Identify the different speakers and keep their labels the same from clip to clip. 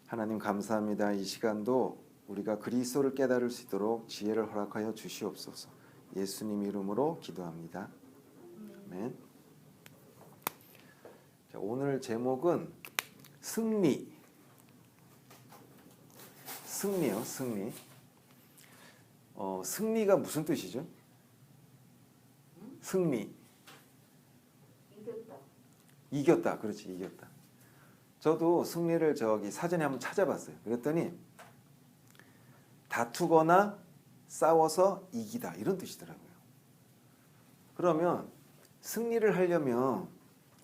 Speaker 1: 하나님 감사합니다. 이 시간도 우리가 그리스도를 깨달을 수 있도록 지혜를 허락하여 주시옵소서. 예수님 이름으로 기도합니다. 아멘. 자, 오늘 제목은 승리. 승리요, 승리. 승리가 무슨 뜻이죠? 승리. 이겼다. 그렇지, 이겼다. 저도 승리를 사전에 한번 찾아봤어요. 그랬더니 다투거나 싸워서 이기다 이런 뜻이더라고요. 그러면 승리를 하려면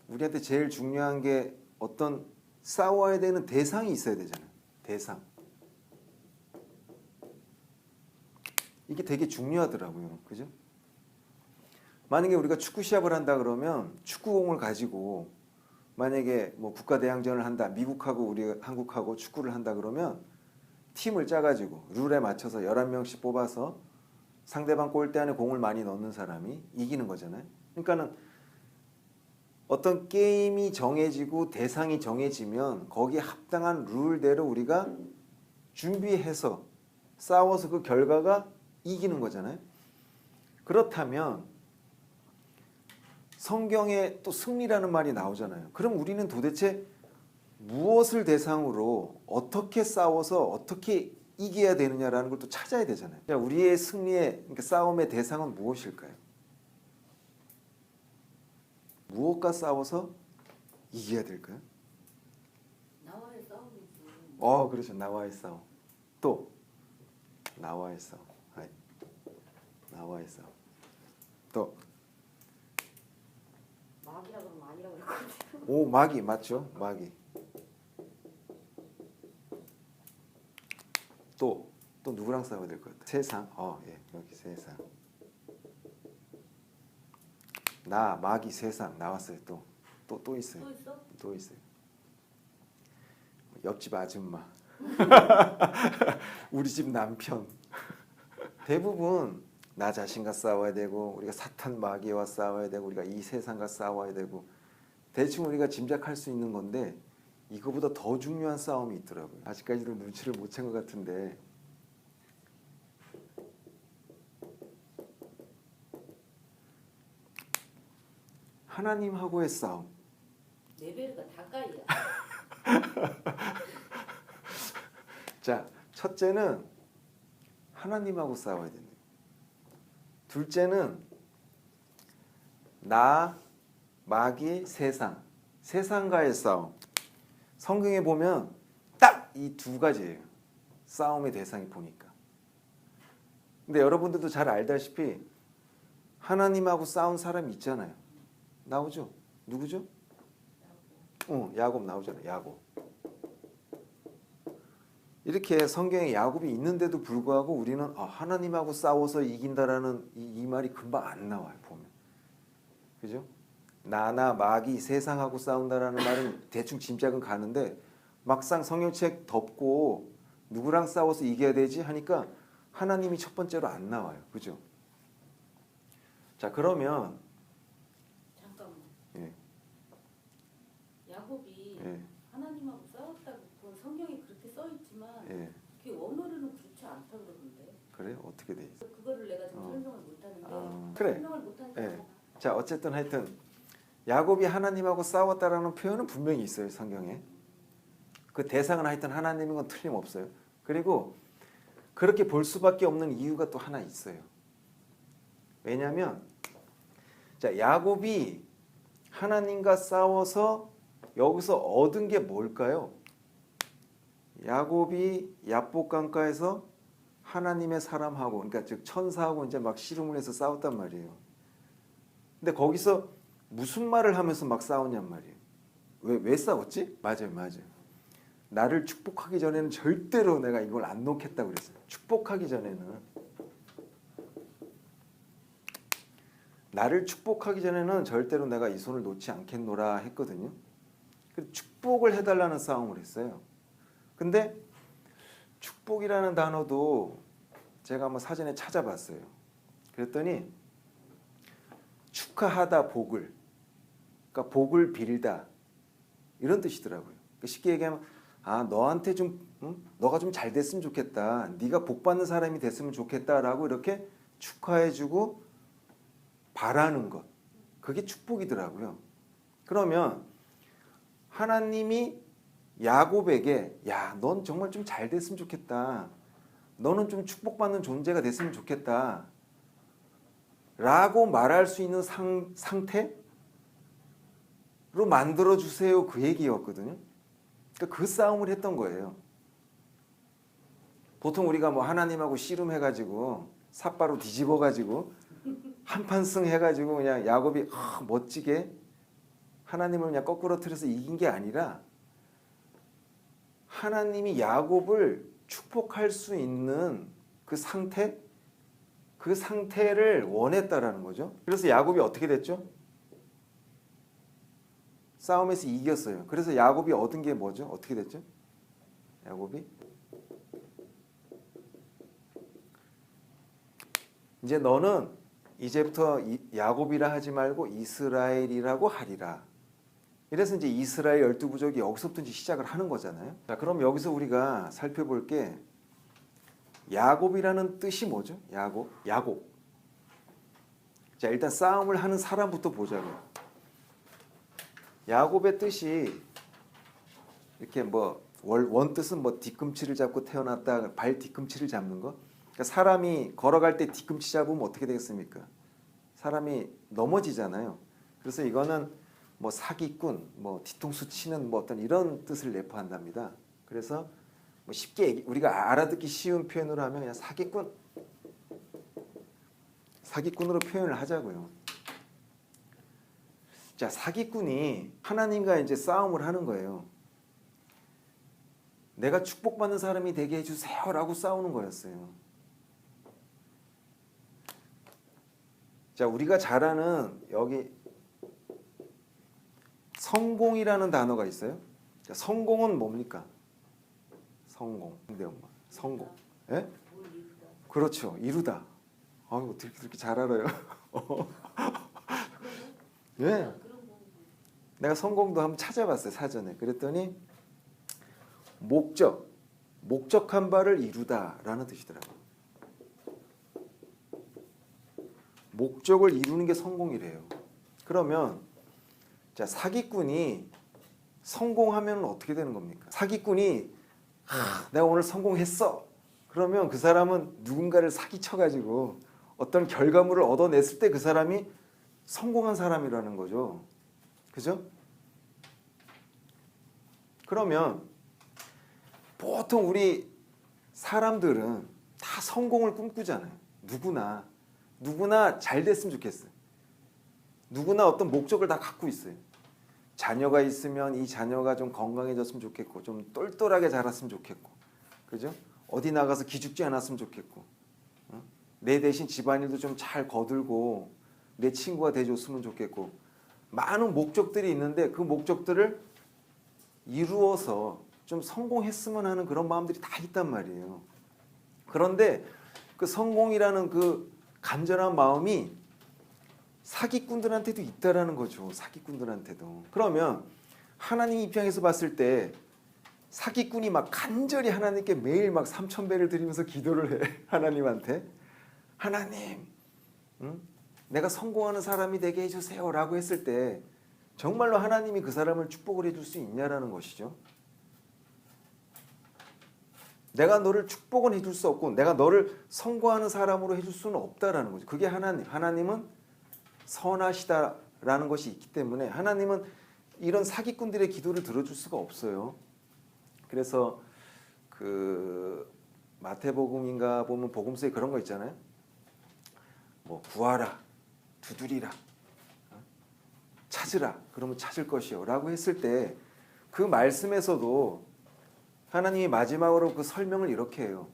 Speaker 1: 우리한테 제일 중요한 게 어떤 싸워야 되는 대상이 있어야 되잖아요. 대상. 이게 되게 중요하더라고요. 그죠? 만약에 우리가 축구 시합을 한다 그러면 축구공을 가지고 만약에 뭐 국가대항전을 한다. 미국하고 우리 한국하고 축구를 한다 그러면 팀을 짜가지고 룰에 맞춰서 11명씩 뽑아서 상대방 골대 안에 공을 많이 넣는 사람이 이기는 거잖아요. 그러니까는 어떤 게임이 정해지고 대상이 정해지면 거기에 합당한 룰대로 우리가 준비해서 싸워서 그 결과가 이기는 거잖아요. 그렇다면 성경에 또 승리라는 말이 나오잖아요. 그럼 우리는 도대체 무엇을 대상으로 어떻게 싸워서 어떻게 이겨야 되느냐라는 걸 또 찾아야 되잖아요. 우리의 승리의 그러니까 싸움의 대상은 무엇일까요? 무엇과 싸워서 이겨야 될까요?
Speaker 2: 나와의 싸움이지.
Speaker 1: 그렇죠. 나와의 싸움. 또 나와의 싸움. 나와의 싸움. 또
Speaker 2: 마귀라 그러면 아니라고 그랬거든.
Speaker 1: 오, 마귀 맞죠? 마귀. 또 누구랑 싸워야 될 것 같아요? 세상. 예, 여기 세상. 나, 마귀, 세상 나왔어요. 또 있어요.
Speaker 2: 또 있어?
Speaker 1: 또 있어요. 옆집 아줌마. 우리 집 남편. 대부분 나 자신과 싸워야 되고 우리가 사탄 마귀와 싸워야 되고 우리가 이 세상과 싸워야 되고 대충 우리가 짐작할 수 있는 건데 이거보다 더 중요한 싸움이 있더라고요. 아직까지도 눈치를 못 챈 것 같은데 하나님하고의 싸움.
Speaker 2: 레벨가 다까이야.
Speaker 1: 자, 첫째는 하나님하고 싸워야 된다. 둘째는 나, 마귀, 세상. 세상과의 싸움. 성경에 보면 딱 이 두 가지예요. 싸움의 대상이 보니까. 근데 여러분들도 잘 알다시피 하나님하고 싸운 사람이 있잖아요. 나오죠? 누구죠? 야곱 나오잖아요. 야곱. 이렇게 성경에 야곱이 있는데도 불구하고 우리는 하나님하고 싸워서 이긴다라는 이 말이 금방 안 나와요. 보면. 그죠? 나나 마귀 세상하고 싸운다라는 말은 대충 짐작은 가는데 막상 성경책 덮고 누구랑 싸워서 이겨야 되지 하니까 하나님이 첫 번째로 안 나와요. 그죠? 자, 그러면
Speaker 2: 잠깐만.
Speaker 1: 예.
Speaker 2: 야곱이
Speaker 1: 예.
Speaker 2: 하나님하고 싸웠다고 그 성경에 그렇게 써 있지만
Speaker 1: 예.
Speaker 2: 그게 원어로는 그렇지 않다 그러던데.
Speaker 1: 그래요? 어떻게 돼 있어?
Speaker 2: 그거를 내가 지금 설명을 못 하는데.
Speaker 1: 그래.
Speaker 2: 설명을 못 하니까.
Speaker 1: 예. 자, 어쨌든 하여튼 야곱이 하나님하고 싸웠다라는 표현은 분명히 있어요. 성경에. 그 대상은 하여튼 하나님인 건 틀림없어요. 그리고 그렇게 볼 수밖에 없는 이유가 또 하나 있어요. 왜냐하면 자, 야곱이 하나님과 싸워서 여기서 얻은 게 뭘까요? 야곱이 야복강가에서 하나님의 사람하고 그러니까 즉 천사하고 이제 막 씨름을 해서 싸웠단 말이에요. 근데 거기서 무슨 말을 하면서 막 싸웠냔 말이에요. 왜 싸웠지? 맞아요. 나를 축복하기 전에는 절대로 내가 이걸 안 놓겠다고 그랬어요. 축복하기 전에는 나를 축복하기 전에는 절대로 내가 이 손을 놓지 않겠노라 했거든요. 축복을 해달라는 싸움을 했어요. 근데 축복이라는 단어도 제가 한번 사전에 찾아봤어요. 그랬더니 축하하다 복을, 그러니까 복을 빌다 이런 뜻이더라고요. 쉽게 얘기하면 아, 너한테 좀 너가 좀 잘 됐으면 좋겠다. 네가 복 받는 사람이 됐으면 좋겠다라고 이렇게 축하해주고 바라는 것. 그게 축복이더라고요. 그러면 하나님이 야곱에게 야, 넌 정말 좀 잘 됐으면 좋겠다. 너는 좀 축복받는 존재가 됐으면 좋겠다. 라고 말할 수 있는 상태로 만들어 주세요. 그 얘기였거든요. 그러니까 그 싸움을 했던 거예요. 보통 우리가 뭐 하나님하고 씨름해가지고 삿바로 뒤집어가지고 한판 승 해가지고 그냥 야곱이 멋지게 하나님을 그냥 거꾸로 틀어서 이긴 게 아니라 하나님이 야곱을 축복할 수 있는 그 상태, 그 상태를 원했다라는 거죠. 그래서 야곱이 어떻게 됐죠? 싸움에서 이겼어요. 그래서 야곱이 얻은 게 뭐죠? 어떻게 됐죠? 야곱이 이제 너는 이제부터 야곱이라 하지 말고 이스라엘이라고 하리라. 이래서 이제 이스라엘 12부족이 여기서부터 이제 시작을 하는 거잖아요. 자, 그럼 여기서 우리가 살펴볼 게 야곱이라는 뜻이 뭐죠? 야곱. 자, 일단 싸움을 하는 사람부터 보자고요. 야곱의 뜻이 이렇게 뭐 원뜻은 뭐 뒤꿈치를 잡고 태어났다, 발 뒤꿈치를 잡는 거. 그러니까 사람이 걸어갈 때 뒤꿈치 잡으면 어떻게 되겠습니까? 사람이 넘어지잖아요. 그래서 이거는 뭐 사기꾼, 뭐 뒤통수 치는 뭐 어떤 이런 뜻을 내포한답니다. 그래서 뭐 쉽게 우리가 알아듣기 쉬운 표현으로 하면 그냥 사기꾼으로 표현을 하자고요. 자, 사기꾼이 하나님과 이제 싸움을 하는 거예요. 내가 축복받는 사람이 되게 해주세요라고 싸우는 거였어요. 자, 우리가 잘 아는 여기 성공이라는 단어가 있어요. 자, 성공은 뭡니까? 성공. 근데 엄마, 성공. 예? 그렇죠. 이루다. 아유, 어떻게 그렇게 잘 알아요? 예. 내가 성공도 한번 찾아봤어요, 사전에. 그랬더니 목적한 바를 이루다라는 뜻이더라고요. 목적을 이루는 게 성공이래요. 그러면 자, 사기꾼이 성공하면 어떻게 되는 겁니까? 사기꾼이 내가 오늘 성공했어. 그러면 그 사람은 누군가를 사기쳐가지고 어떤 결과물을 얻어냈을 때 그 사람이 성공한 사람이라는 거죠. 그죠? 그러면 보통 우리 사람들은 다 성공을 꿈꾸잖아요. 누구나 잘 됐으면 좋겠어요. 누구나 어떤 목적을 다 갖고 있어요. 자녀가 있으면 이 자녀가 좀 건강해졌으면 좋겠고, 좀 똘똘하게 자랐으면 좋겠고, 그죠? 어디 나가서 기죽지 않았으면 좋겠고, 내 대신 집안일도 좀 잘 거들고 내 친구가 돼줬으면 좋겠고, 많은 목적들이 있는데 그 목적들을 이루어서 좀 성공했으면 하는 그런 마음들이 다 있단 말이에요. 그런데 그 성공이라는 그 간절한 마음이 사기꾼들한테도 있다라는 거죠. 사기꾼들한테도. 그러면 하나님 입장에서 봤을 때 사기꾼이 막 간절히 하나님께 매일 막 3,000배를 드리면서 기도를 해. 하나님한테. 하나님, 내가 성공하는 사람이 되게 해주세요 라고 했을 때 정말로 하나님이 그 사람을 축복을 해줄 수 있냐라는 것이죠. 내가 너를 축복은 해줄 수 없고 내가 너를 성공하는 사람으로 해줄 수는 없다라는 거죠. 그게 하나님은 선하시다라는 것이 있기 때문에 하나님은 이런 사기꾼들의 기도를 들어줄 수가 없어요. 그래서 그 마태복음인가 보면 복음서에 그런 거 있잖아요. 뭐 구하라, 두드리라, 찾으라, 그러면 찾을 것이요 라고 했을 때 그 말씀에서도 하나님이 마지막으로 그 설명을 이렇게 해요.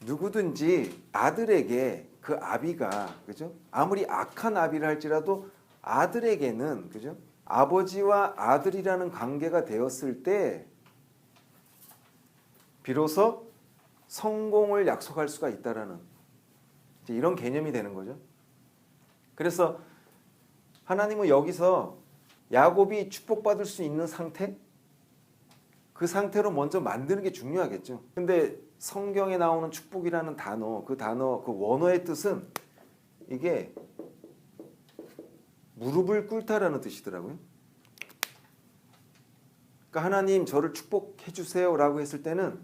Speaker 1: 누구든지 아들에게 그 아비가, 그죠? 아무리 악한 아비를 할지라도 아들에게는, 그죠? 아버지와 아들이라는 관계가 되었을 때 비로소 성공을 약속할 수가 있다라는 이런 개념이 되는 거죠. 그래서 하나님은 여기서 야곱이 축복받을 수 있는 상태, 그 상태로 먼저 만드는 게 중요하겠죠. 근데 성경에 나오는 축복이라는 단어, 그 원어의 뜻은 이게 무릎을 꿇다라는 뜻이더라고요. 그러니까 하나님 저를 축복해 주세요라고 했을 때는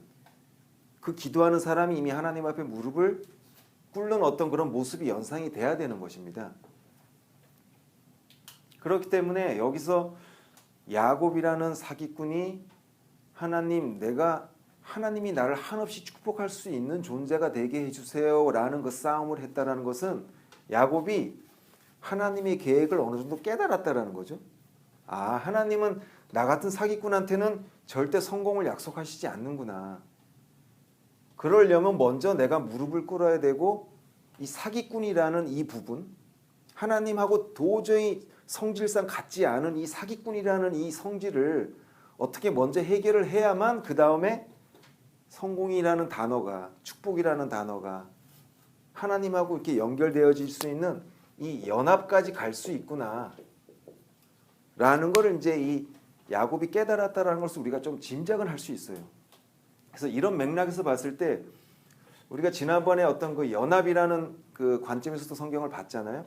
Speaker 1: 그 기도하는 사람이 이미 하나님 앞에 무릎을 꿇는 어떤 그런 모습이 연상이 돼야 되는 것입니다. 그렇기 때문에 여기서 야곱이라는 사기꾼이 하나님이 나를 한없이 축복할 수 있는 존재가 되게 해주세요라는 그 싸움을 했다라는 것은 야곱이 하나님의 계획을 어느 정도 깨달았다라는 거죠. 아, 하나님은 나 같은 사기꾼한테는 절대 성공을 약속하시지 않는구나. 그러려면 먼저 내가 무릎을 꿇어야 되고 이 사기꾼이라는 이 부분, 하나님하고 도저히 성질상 같지 않은 이 사기꾼이라는 이 성질을 어떻게 먼저 해결을 해야만 그 다음에 성공이라는 단어가, 축복이라는 단어가 하나님하고 이렇게 연결되어질 수 있는 이 연합까지 갈 수 있구나 라는 거를 이제 이 야곱이 깨달았다라는 것을 우리가 좀 짐작을 할 수 있어요. 그래서 이런 맥락에서 봤을 때 우리가 지난번에 어떤 그 연합이라는 그 관점에서도 성경을 봤잖아요.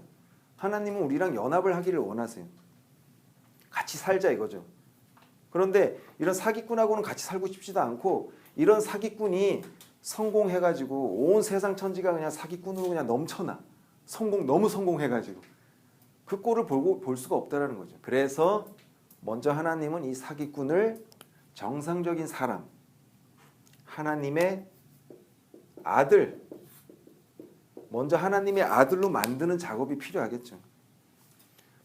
Speaker 1: 하나님은 우리랑 연합을 하기를 원하세요. 같이 살자 이거죠. 그런데 이런 사기꾼하고는 같이 살고 싶지도 않고 이런 사기꾼이 성공해가지고 온 세상 천지가 그냥 사기꾼으로 그냥 넘쳐나. 너무 성공해가지고 그 꼴을 볼 수가 없다라는 거죠. 그래서 먼저 하나님은 이 사기꾼을 정상적인 사람, 하나님의 아들, 먼저 하나님의 아들로 만드는 작업이 필요하겠죠.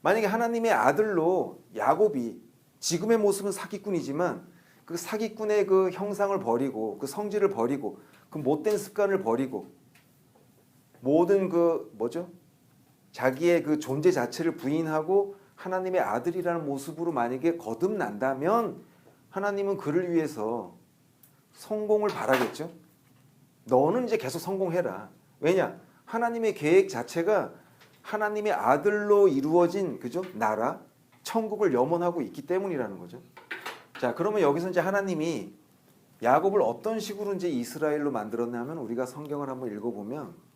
Speaker 1: 만약에 하나님의 아들로 야곱이 지금의 모습은 사기꾼이지만 그 사기꾼의 그 형상을 버리고 그 성질을 버리고 그 못된 습관을 버리고 모든 자기의 그 존재 자체를 부인하고 하나님의 아들이라는 모습으로 만약에 거듭난다면 하나님은 그를 위해서 성공을 바라겠죠. 너는 이제 계속 성공해라. 왜냐? 하나님의 계획 자체가 하나님의 아들로 이루어진 나라, 천국을 염원하고 있기 때문이라는 거죠. 자, 그러면 여기서 이제 하나님이 야곱을 어떤 식으로 이제 이스라엘로 만들었냐면 우리가 성경을 한번 읽어보면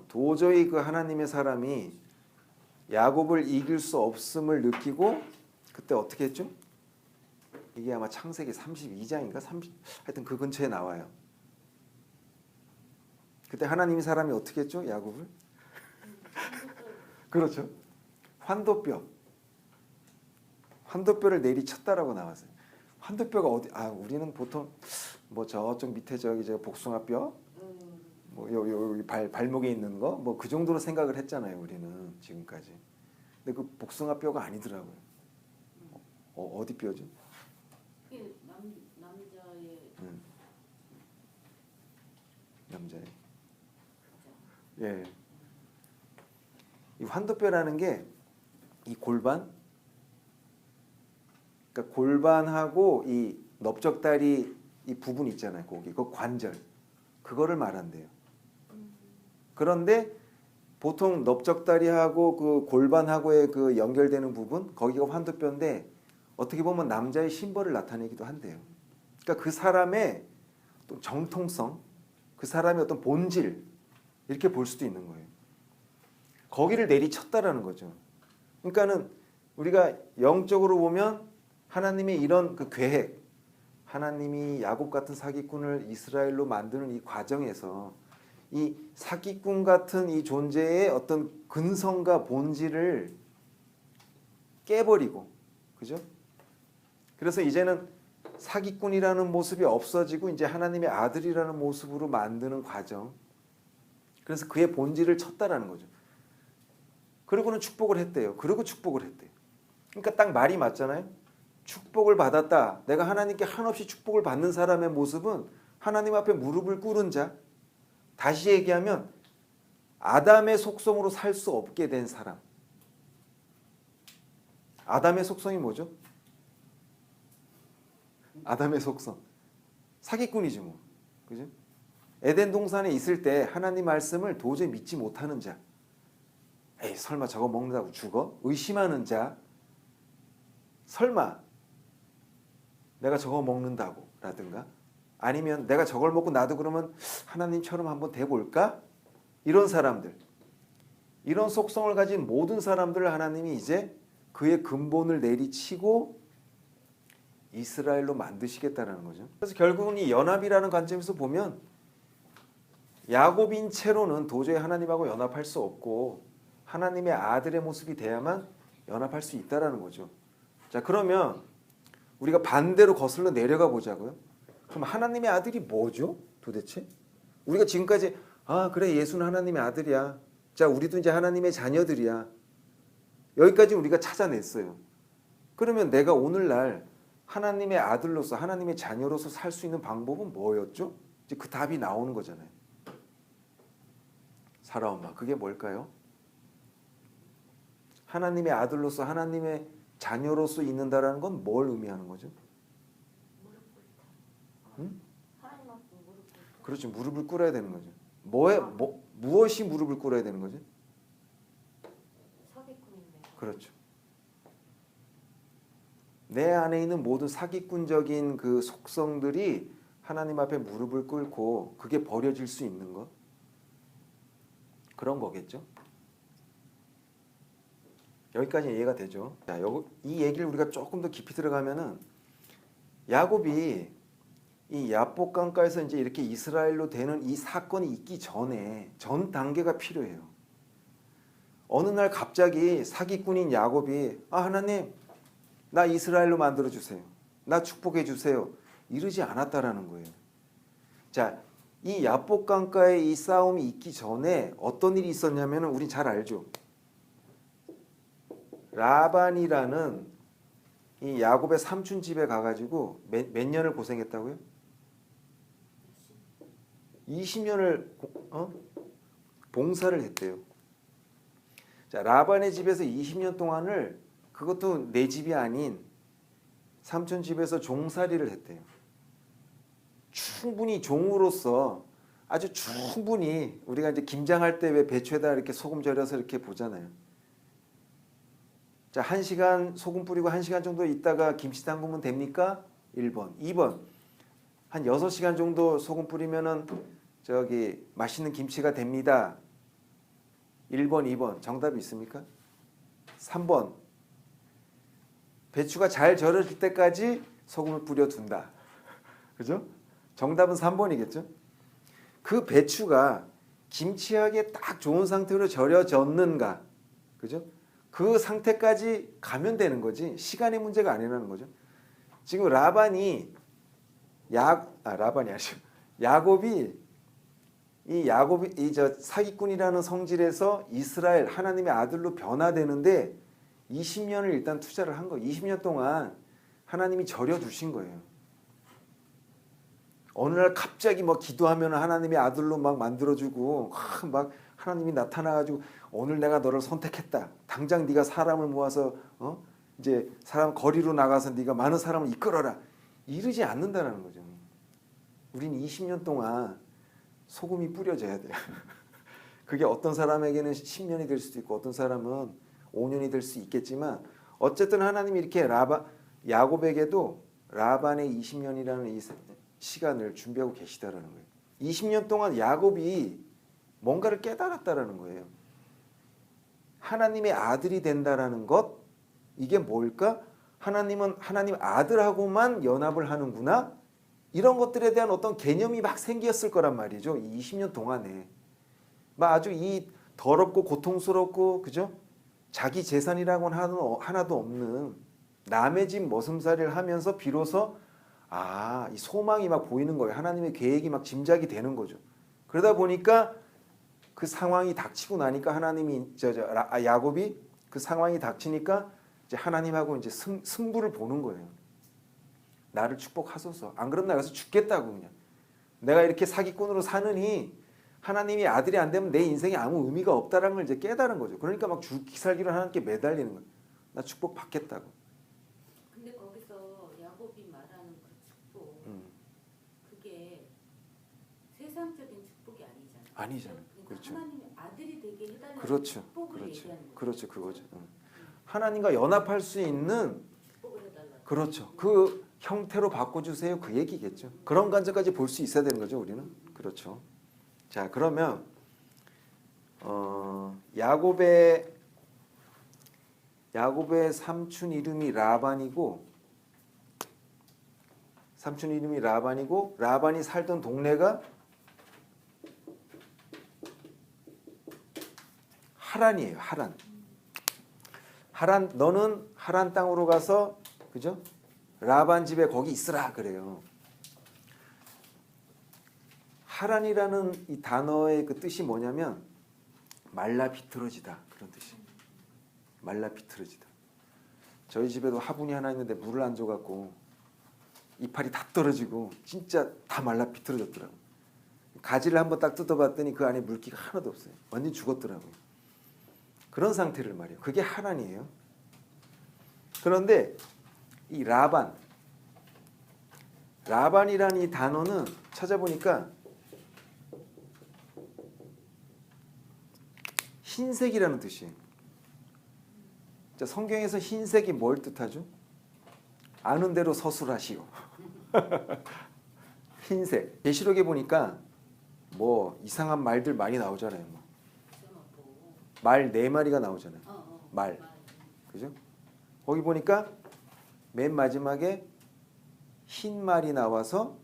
Speaker 1: 도저히 그 하나님의 사람이 야곱을 이길 수 없음을 느끼고 그때 어떻게 했죠? 이게 아마 창세기 32장인가 하여튼 그 근처에 나와요. 그때 하나님의 사람이 어떻게 했죠? 야곱을? 그렇죠. 환도뼈를 내리쳤다라고 나왔어요. 환도뼈가 어디? 우리는 보통 저쪽 밑에 복숭아뼈, 여기 발목에 있는 거, 그 정도로 생각을 했잖아요. 우리는 지금까지. 근데 그 복숭아뼈가 아니더라고요. 어디 뼈죠? 남자의. 예. 이 환도뼈라는 게 이 골반, 그러니까 골반하고 이 넓적다리 이 부분 있잖아요. 거기 그 관절, 그거를 말한대요. 그런데 보통 넓적다리하고 그 골반하고의 그 연결되는 부분, 거기가 환도뼈인데 어떻게 보면 남자의 심벌을 나타내기도 한대요. 그러니까 그 사람의 또 정통성, 그 사람의 어떤 본질 이렇게 볼 수도 있는 거예요. 거기를 내리쳤다라는 거죠. 그러니까는 우리가 영적으로 보면 하나님의 이런 그 계획, 하나님이 야곱 같은 사기꾼을 이스라엘로 만드는 이 과정에서 이 사기꾼 같은 이 존재의 어떤 근성과 본질을 깨버리고, 그죠? 그래서 이제는 사기꾼이라는 모습이 없어지고 이제 하나님의 아들이라는 모습으로 만드는 과정. 그래서 그의 본질을 쳤다라는 거죠. 그리고는 축복을 했대요. 그리고 축복을 했대요. 그러니까 딱 말이 맞잖아요. 축복을 받았다. 내가 하나님께 한없이 축복을 받는 사람의 모습은 하나님 앞에 무릎을 꿇은 자. 다시 얘기하면 아담의 속성으로 살 수 없게 된 사람. 아담의 속성이 뭐죠? 아담의 속성. 사기꾼이지 뭐. 그죠? 에덴 동산에 있을 때 하나님 말씀을 도저히 믿지 못하는 자. 에이, 설마 저거 먹는다고 죽어? 의심하는 자. 설마 내가 저거 먹는다고 라든가 아니면 내가 저걸 먹고 나도 그러면 하나님처럼 한번 돼볼까? 이런 사람들, 이런 속성을 가진 모든 사람들을 하나님이 이제 그의 근본을 내리치고 이스라엘로 만드시겠다는 거죠. 그래서 결국은 이 연합이라는 관점에서 보면 야곱인 채로는 도저히 하나님하고 연합할 수 없고 하나님의 아들의 모습이 돼야만 연합할 수 있다는 거죠. 자, 그러면 우리가 반대로 거슬러 내려가 보자고요. 그럼 하나님의 아들이 뭐죠? 도대체? 우리가 지금까지 그래 예수는 하나님의 아들이야. 자, 우리도 이제 하나님의 자녀들이야. 여기까지 우리가 찾아냈어요. 그러면 내가 오늘날 하나님의 아들로서 하나님의 자녀로서 살 수 있는 방법은 뭐였죠? 이제 그 답이 나오는 거잖아요. 사라 엄마, 그게 뭘까요? 하나님의 아들로서 하나님의 자녀로서 있는다라는 건 뭘 의미하는 거죠?
Speaker 2: 무릎 꿇다.
Speaker 1: 응?
Speaker 2: 하나님 앞에 무릎 꿇다.
Speaker 1: 그렇죠. 무릎을 꿇어야 되는 거죠. 무엇이 무릎을 꿇어야 되는 거죠?
Speaker 2: 사기꾼인데.
Speaker 1: 그렇죠. 내 안에 있는 모든 사기꾼적인 그 속성들이 하나님 앞에 무릎을 꿇고 그게 버려질 수 있는 것, 그런 거겠죠. 여기까지 이해가 되죠. 자, 이 얘기를 우리가 조금 더 깊이 들어가면은 야곱이 이 야복 강가에서 이제 이렇게 이스라엘로 되는 이 사건이 있기 전에 전 단계가 필요해요. 어느 날 갑자기 사기꾼인 야곱이 하나님 나 이스라엘로 만들어 주세요. 나 축복해 주세요. 이러지 않았다라는 거예요. 자, 이 야복 강가에 이 싸움이 있기 전에 어떤 일이 있었냐면은 우린 잘 알죠. 라반이라는 이 야곱의 삼촌 집에 가가지고 몇 년을 고생했다고요? 20년을 봉사를 했대요. 자, 라반의 집에서 20년 동안을 그것도 내 집이 아닌 삼촌 집에서 종살이를 했대요. 충분히 종으로서 아주 충분히 우리가 이제 김장할 때 왜 배추에다 이렇게 소금 절여서 이렇게 보잖아요. 자, 1시간 소금 뿌리고 1시간 정도 있다가 김치 담그면 됩니까? 1번. 2번. 한 6시간 정도 소금 뿌리면은 저기 맛있는 김치가 됩니다. 1번, 2번. 정답이 있습니까? 3번. 배추가 잘 절여질 때까지 소금을 뿌려 둔다. 그죠? 정답은 3번이겠죠? 그 배추가 김치하기에 딱 좋은 상태로 절여졌는가? 그죠? 그 상태까지 가면 되는 거지 시간의 문제가 아니라는 거죠. 지금 라반이 야곱이 이 사기꾼이라는 성질에서 이스라엘 하나님의 아들로 변화되는데 20년을 일단 투자를 한 거예요. 20년 동안 하나님이 절여 두신 거예요. 어느 날 갑자기 막 기도하면 하나님의 아들로 막 만들어주고 막 하나님이 나타나가지고 오늘 내가 너를 선택했다. 당장 네가 사람을 모아서 이제 사람 거리로 나가서 네가 많은 사람을 이끌어라. 이러지 않는다는 거죠. 우린 20년 동안 소금이 뿌려져야 돼요. 그게 어떤 사람에게는 10년이 될 수도 있고 어떤 사람은 5년이 될 수 있겠지만 어쨌든 하나님이 이렇게 야곱에게도 라반의 20년이라는 이 시간을 준비하고 계시다라는 거예요. 20년 동안 야곱이 뭔가를 깨달았다라는 거예요. 하나님의 아들이 된다라는 것, 이게 뭘까? 하나님은 하나님 아들하고만 연합을 하는구나. 이런 것들에 대한 어떤 개념이 막 생겼을 거란 말이죠. 이 20년 동안에 막 아주 이 더럽고 고통스럽고 그죠? 자기 재산이라고는 하나도 없는 남의 집 머슴살이를 하면서 비로소 이 소망이 막 보이는 거예요. 하나님의 계획이 막 짐작이 되는 거죠. 그러다 보니까 그 상황이 닥치고 나니까 하나님이 야곱이 그 상황이 닥치니까 이제 하나님하고 이제 승부를 보는 거예요. 나를 축복하소서. 안 그럼 나 여기서 죽겠다고 그냥. 내가 이렇게 사기꾼으로 사느니 하나님이 아들이 안 되면 내 인생에 아무 의미가 없다라는 걸 이제 깨달은 거죠. 그러니까 막 죽기 살기로 하나님께 매달리는 거예요. 나 축복 받겠다고.
Speaker 2: 근데 거기서 야곱이 말하는 그 축복, 그게 세상적인 축복이 아니잖아요.
Speaker 1: 아니잖아요.
Speaker 2: 그러니까
Speaker 1: 그렇죠.
Speaker 2: 하나님의 아들이 되게 해달라는
Speaker 1: 그렇죠.
Speaker 2: 축복을
Speaker 1: 그렇죠.
Speaker 2: 얘기하는 거예요.
Speaker 1: 그렇죠. 그거죠. 하나님과 연합할 수 있는
Speaker 2: 축복을 해달라고.
Speaker 1: 그렇죠. 그 형태로 바꿔주세요. 그 얘기겠죠. 그런 관점까지 볼 수 있어야 되는 거죠. 우리는. 그렇죠. 자, 그러면 야곱의 삼촌 이름이 라반이고 라반이 살던 동네가 하란이에요. 하란. 너는 하란 땅으로 가서 그죠? 라반 집에 거기 있으라 그래요. 하란이라는 이 단어의 그 뜻이 뭐냐면 말라 비틀어지다 그런 뜻이에요. 말라 비틀어지다. 저희 집에도 화분이 하나 있는데 물을 안 줘갖고 이파리 다 떨어지고 진짜 다 말라 비틀어졌더라고요. 가지를 한번 딱 뜯어봤더니 그 안에 물기가 하나도 없어요. 완전히 죽었더라고요. 그런 상태를 말이에요. 그게 하란이에요. 그런데 이 라반이라는 이 단어는 찾아보니까 흰색이라는 뜻이에요. 자, 성경에서 흰색이 뭘 뜻하죠? 아는 대로 서술하시오. 흰색. 계시록에 보니까 뭐 이상한 말들 많이 나오잖아요. 말 4마리가 나오잖아요. 말. 그죠? 거기 보니까 맨 마지막에 흰 말이 나와서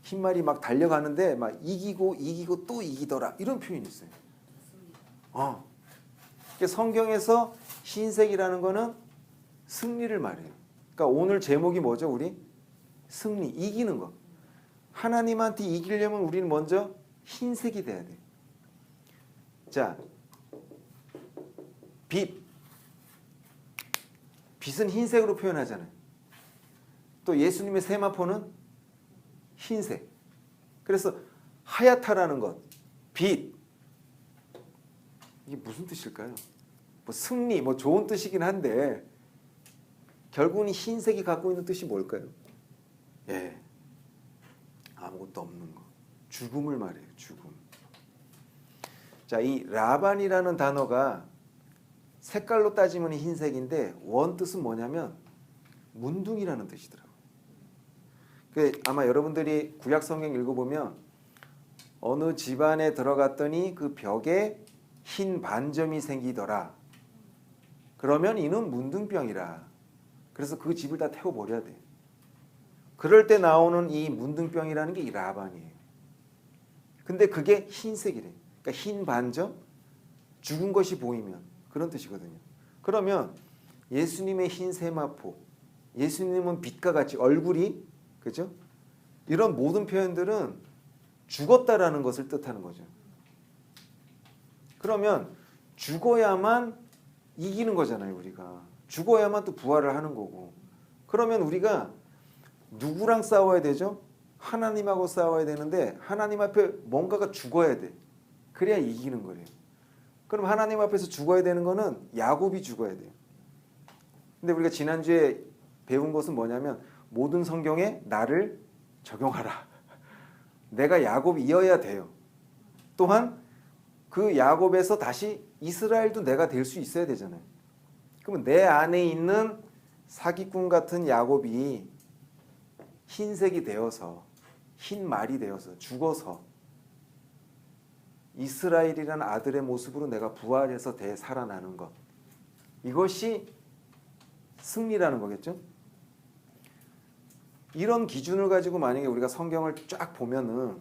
Speaker 1: 흰 말이 막 달려가는데 막 이기고 또 이기더라. 이런 표현이 있어요. 성경에서 흰색이라는 거는 승리를 말해요. 그러니까 오늘 제목이 뭐죠? 우리 승리, 이기는 거. 하나님한테 이기려면 우리는 먼저 흰색이 돼야 돼. 자, 빛은 흰색으로 표현하잖아요. 또 예수님의 세마포는 흰색. 그래서 하얗다라는 것, 빛. 이게 무슨 뜻일까요? 뭐 승리, 뭐 좋은 뜻이긴 한데 결국은 흰색이 갖고 있는 뜻이 뭘까요? 예, 아무것도 없는 거. 죽음을 말해요. 죽음. 자, 이 라반이라는 단어가 색깔로 따지면 흰색인데 원뜻은 뭐냐면 문둥이라는 뜻이더라고요. 아마 여러분들이 구약 성경 읽어보면 어느 집안에 들어갔더니 그 벽에 흰 반점이 생기더라. 그러면 이는 문둥병이라. 그래서 그 집을 다 태워버려야 돼. 그럴 때 나오는 이 문둥병이라는 게 이 라반이에요. 근데 그게 흰색이래. 그러니까 흰 반점, 죽은 것이 보이면 그런 뜻이거든요. 그러면 예수님의 흰 세마포, 예수님은 빛과 같이 얼굴이 그죠? 이런 모든 표현들은 죽었다라는 것을 뜻하는 거죠. 그러면 죽어야만 이기는 거잖아요, 우리가. 죽어야만 또 부활을 하는 거고. 그러면 우리가 누구랑 싸워야 되죠? 하나님하고 싸워야 되는데 하나님 앞에 뭔가가 죽어야 돼. 그래야 이기는 거래요. 그럼 하나님 앞에서 죽어야 되는 거는 야곱이 죽어야 돼요. 근데 우리가 지난주에 배운 것은 뭐냐면 모든 성경에 나를 적용하라. 내가 야곱이어야 돼요. 또한 그 야곱에서 다시 이스라엘도 내가 될 수 있어야 되잖아요. 그러면 내 안에 있는 사기꾼 같은 야곱이 흰색이 되어서 흰 말이 되어서 죽어서 이스라엘이라는 아들의 모습으로 내가 부활해서 되살아나는 것. 이것이 승리라는 거겠죠? 이런 기준을 가지고 만약에 우리가 성경을 쫙 보면은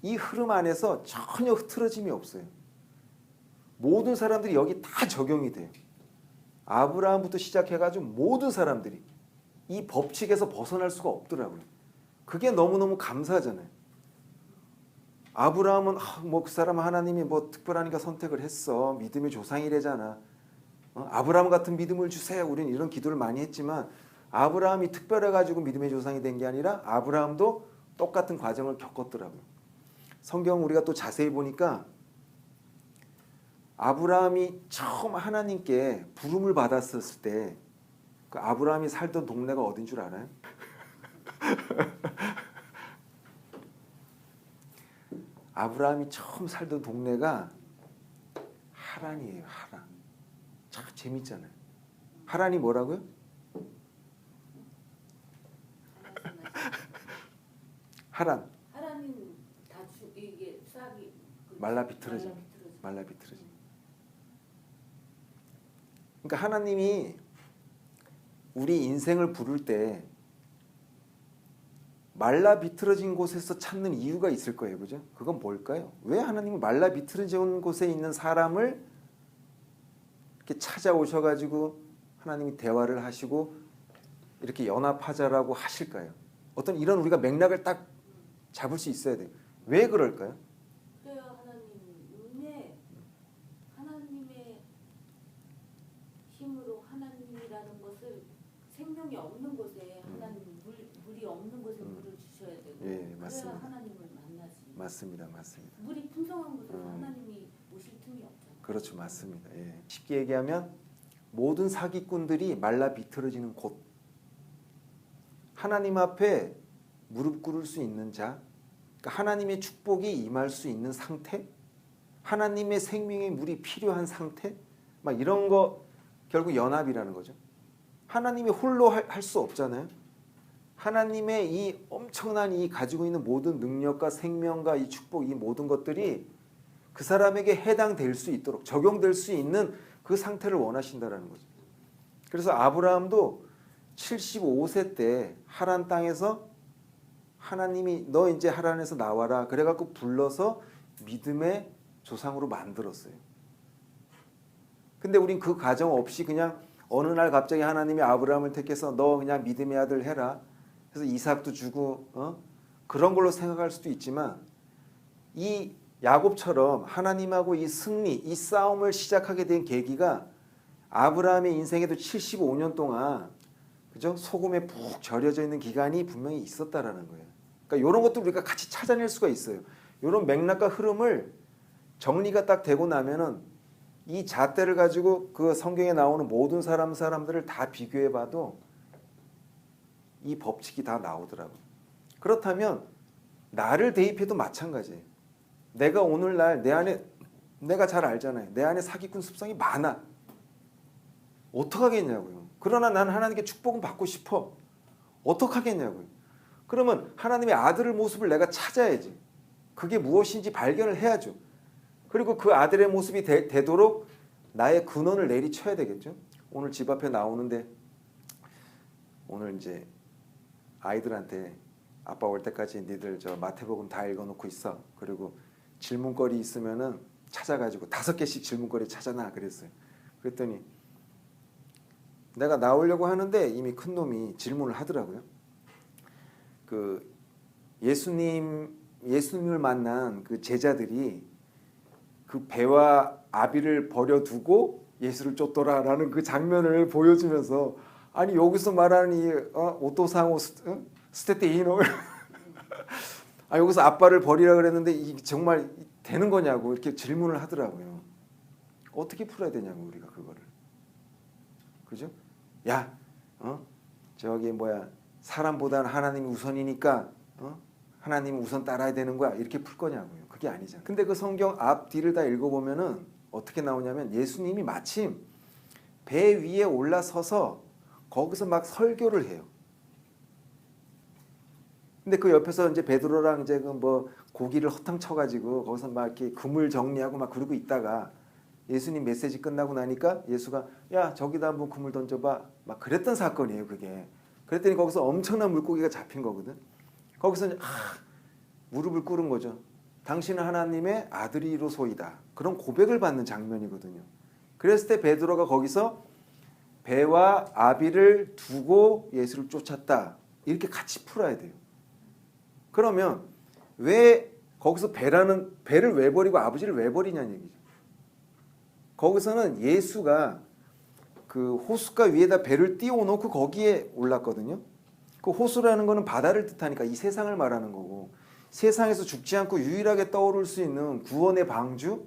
Speaker 1: 이 흐름 안에서 전혀 흐트러짐이 없어요. 모든 사람들이 여기 다 적용이 돼요. 아브라함부터 시작해가지고 모든 사람들이 이 법칙에서 벗어날 수가 없더라고요. 그게 너무너무 감사하잖아요. 아브라함은 뭐 그 사람 하나님이 뭐 특별하니까 선택을 했어. 믿음의 조상이래잖아. 아브라함 같은 믿음을 주세요. 우리는 이런 기도를 많이 했지만 아브라함이 특별해가지고 믿음의 조상이 된 게 아니라 아브라함도 똑같은 과정을 겪었더라고요. 성경 우리가 또 자세히 보니까 아브라함이 처음 하나님께 부름을 받았을 때 그 아브라함이 살던 동네가 어딘 줄 알아요? 아브라함이 처음 살던 동네가 하란이에요. 하란. 참 재밌잖아요. 하란이 뭐라고요?
Speaker 2: 하나님 이게 싹이
Speaker 1: 말라 비틀어져.
Speaker 2: 비틀어져.
Speaker 1: 말라 비틀어져. 그러니까 하나님이 우리 인생을 부를 때 말라 비틀어진 곳에서 찾는 이유가 있을 거예요. 그죠? 그건 뭘까요? 왜 하나님은 말라 비틀어진 곳에 있는 사람을 이렇게 찾아오셔가지고 하나님이 대화를 하시고 이렇게 연합하자라고 하실까요? 어떤 이런 우리가 맥락을 딱 잡을 수 있어야 돼요. 왜 그럴까요?
Speaker 2: 그래야 하나님의 힘으로 하나님이라는 것을 생명이 없는 곳에 하나님 물이 없는 곳에 물을 주셔야 되고
Speaker 1: 예, 맞습니다.
Speaker 2: 그래야 하나님을 만나지.
Speaker 1: 맞습니다.
Speaker 2: 물이 풍성한 곳에서 하나님이 오실 틈이 없잖아요.
Speaker 1: 그렇죠. 맞습니다. 예. 쉽게 얘기하면 모든 사기꾼들이 말라 비틀어지는 곳, 하나님 앞에 무릎 꿇을 수 있는 자, 그러니까 하나님의 축복이 임할 수 있는 상태, 하나님의 생명의 물이 필요한 상태, 막 이런 거 결국 연합이라는 거죠. 하나님이 홀로 할 수 없잖아요. 하나님의 이 엄청난 이 가지고 있는 모든 능력과 생명과 이 축복, 이 모든 것들이 그 사람에게 해당될 수 있도록 적용될 수 있는 그 상태를 원하신다라는 거죠. 그래서 아브라함도 75세 때 하란 땅에서 하나님이 너 이제 하란에서 나와라 그래갖고 불러서 믿음의 조상으로 만들었어요. 근데 우린 그 과정 없이 그냥 어느 날 갑자기 하나님이 아브라함을 택해서 너 그냥 믿음의 아들 해라. 그래서 이삭도 주고 그런 걸로 생각할 수도 있지만 이 야곱처럼 하나님하고 이 승리, 이 싸움을 시작하게 된 계기가 아브라함의 인생에도 75년 동안 그죠? 소금에 푹 절여져 있는 기간이 분명히 있었다라는 거예요. 그러니까 이런 것도 우리가 같이 찾아낼 수가 있어요. 이런 맥락과 흐름을 정리가 딱 되고 나면은 이 잣대를 가지고 그 성경에 나오는 모든 사람들을 다 비교해봐도 이 법칙이 다 나오더라고요. 그렇다면 나를 대입해도 마찬가지예요. 내가 오늘날 내 안에 내가 잘 알잖아요. 내 안에 사기꾼 습성이 많아. 어떡하겠냐고요. 그러나 난 하나님께 축복은 받고 싶어. 어떡하겠냐고요. 그러면 하나님의 아들의 모습을 내가 찾아야지. 그게 무엇인지 발견을 해야죠. 그리고 그 아들의 모습이 되도록 나의 근원을 내리쳐야 되겠죠. 오늘 집 앞에 나오는데 오늘 이제 아이들한테 아빠 올 때까지 니들 저 마태복음 다 읽어놓고 있어. 그리고 질문거리 있으면은 찾아가지고 5개씩 질문거리 찾아놔 그랬어요. 그랬더니 내가 나오려고 하는데 이미 큰 놈이 질문을 하더라고요. 그 예수님을 만난 그 제자들이 그 배와 아비를 버려두고 예수를 쫓더라라는 그 장면을 보여주면서 아니 여기서 말하는 이 오토상호 스테테히노 여기서 아빠를 버리라 그랬는데 이게 정말 되는 거냐고 이렇게 질문을 하더라고요. 어떻게 풀어야 되냐고 우리가 그거를. 그죠? 야, 저기 사람보다는 하나님이 우선이니까 하나님이 우선 따라야 되는 거야. 이렇게 풀 거냐고요. 그게 아니잖아요. 근데 그 성경 앞 뒤를 다 읽어보면은 어떻게 나오냐면 예수님이 마침 배 위에 올라서서 거기서 막 설교를 해요. 근데 그 옆에서 이제 베드로랑 이제 고기를 허탕 쳐가지고 거기서 막 이렇게 그물 정리하고 막 그러고 있다가 예수님 메시지 끝나고 나니까 예수가 야 저기다 한번 그물 던져봐 막 그랬던 사건이에요 그게. 그랬더니 거기서 엄청난 물고기가 잡힌 거거든. 거기서 이제 무릎을 꿇은 거죠. 당신은 하나님의 아들이로소이다. 그런 고백을 받는 장면이거든요. 그랬을 때 베드로가 거기서 배와 아비를 두고 예수를 쫓았다. 이렇게 같이 풀어야 돼요. 그러면 왜 거기서 배를 왜 버리고 아버지를 왜 버리냐는 얘기죠. 거기서는 예수가 그 호숫가 위에다 배를 띄워놓고 거기에 올랐거든요. 그 호수라는 거는 바다를 뜻하니까 이 세상을 말하는 거고 세상에서 죽지 않고 유일하게 떠오를 수 있는 구원의 방주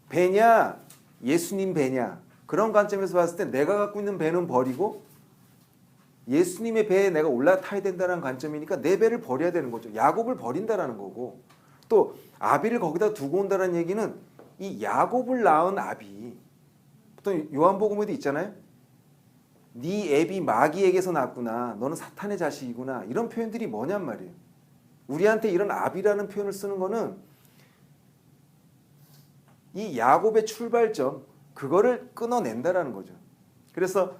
Speaker 1: 배냐 예수님 배냐 그런 관점에서 봤을 때 내가 갖고 있는 배는 버리고 예수님의 배에 내가 올라타야 된다는 관점이니까 내 배를 버려야 되는 거죠. 야곱을 버린다라는 거고 또 아비를 거기다 두고 온다는 얘기는 이 야곱을 낳은 아비 보통 요한복음에도 있잖아요. 네 애비 마귀에게서 났구나. 너는 사탄의 자식이구나. 이런 표현들이 뭐냔 말이에요. 우리한테 이런 압이라는 표현을 쓰는 거는 이 야곱의 출발점 그거를 끊어낸다라는 거죠. 그래서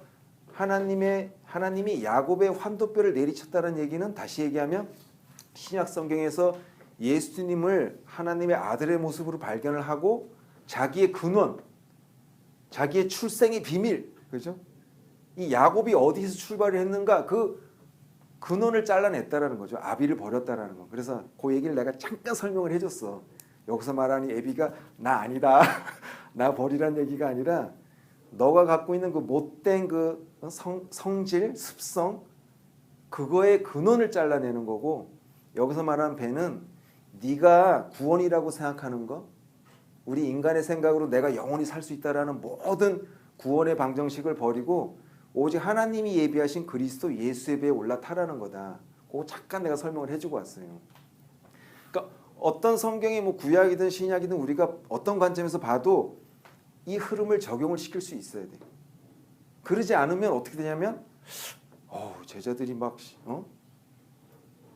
Speaker 1: 하나님이 야곱의 환도뼈를 내리쳤다는 얘기는 다시 얘기하면 신약 성경에서 예수님을 하나님의 아들의 모습으로 발견을 하고 자기의 근원, 자기의 출생의 비밀, 그죠? 이 야곱이 어디서 출발을 했는가 그 근원을 잘라냈다라는 거죠. 아비를 버렸다라는 거. 그래서 그 얘기를 내가 잠깐 설명을 해줬어. 여기서 말하는 애비가 나 아니다. 나 버리란 얘기가 아니라 너가 갖고 있는 그 못된 그 성질, 습성 그거의 근원을 잘라내는 거고 여기서 말하는 배는 네가 구원이라고 생각하는 거 우리 인간의 생각으로 내가 영원히 살 수 있다라는 모든 구원의 방정식을 버리고 오직 하나님이 예비하신 그리스도 예수의 배에 올라타라는 거다. 그거 잠깐 내가 설명을 해주고 왔어요. 그러니까 어떤 성경이 뭐 구약이든 신약이든 우리가 어떤 관점에서 봐도 이 흐름을 적용을 시킬 수 있어야 돼. 그러지 않으면 어떻게 되냐면 제자들이 막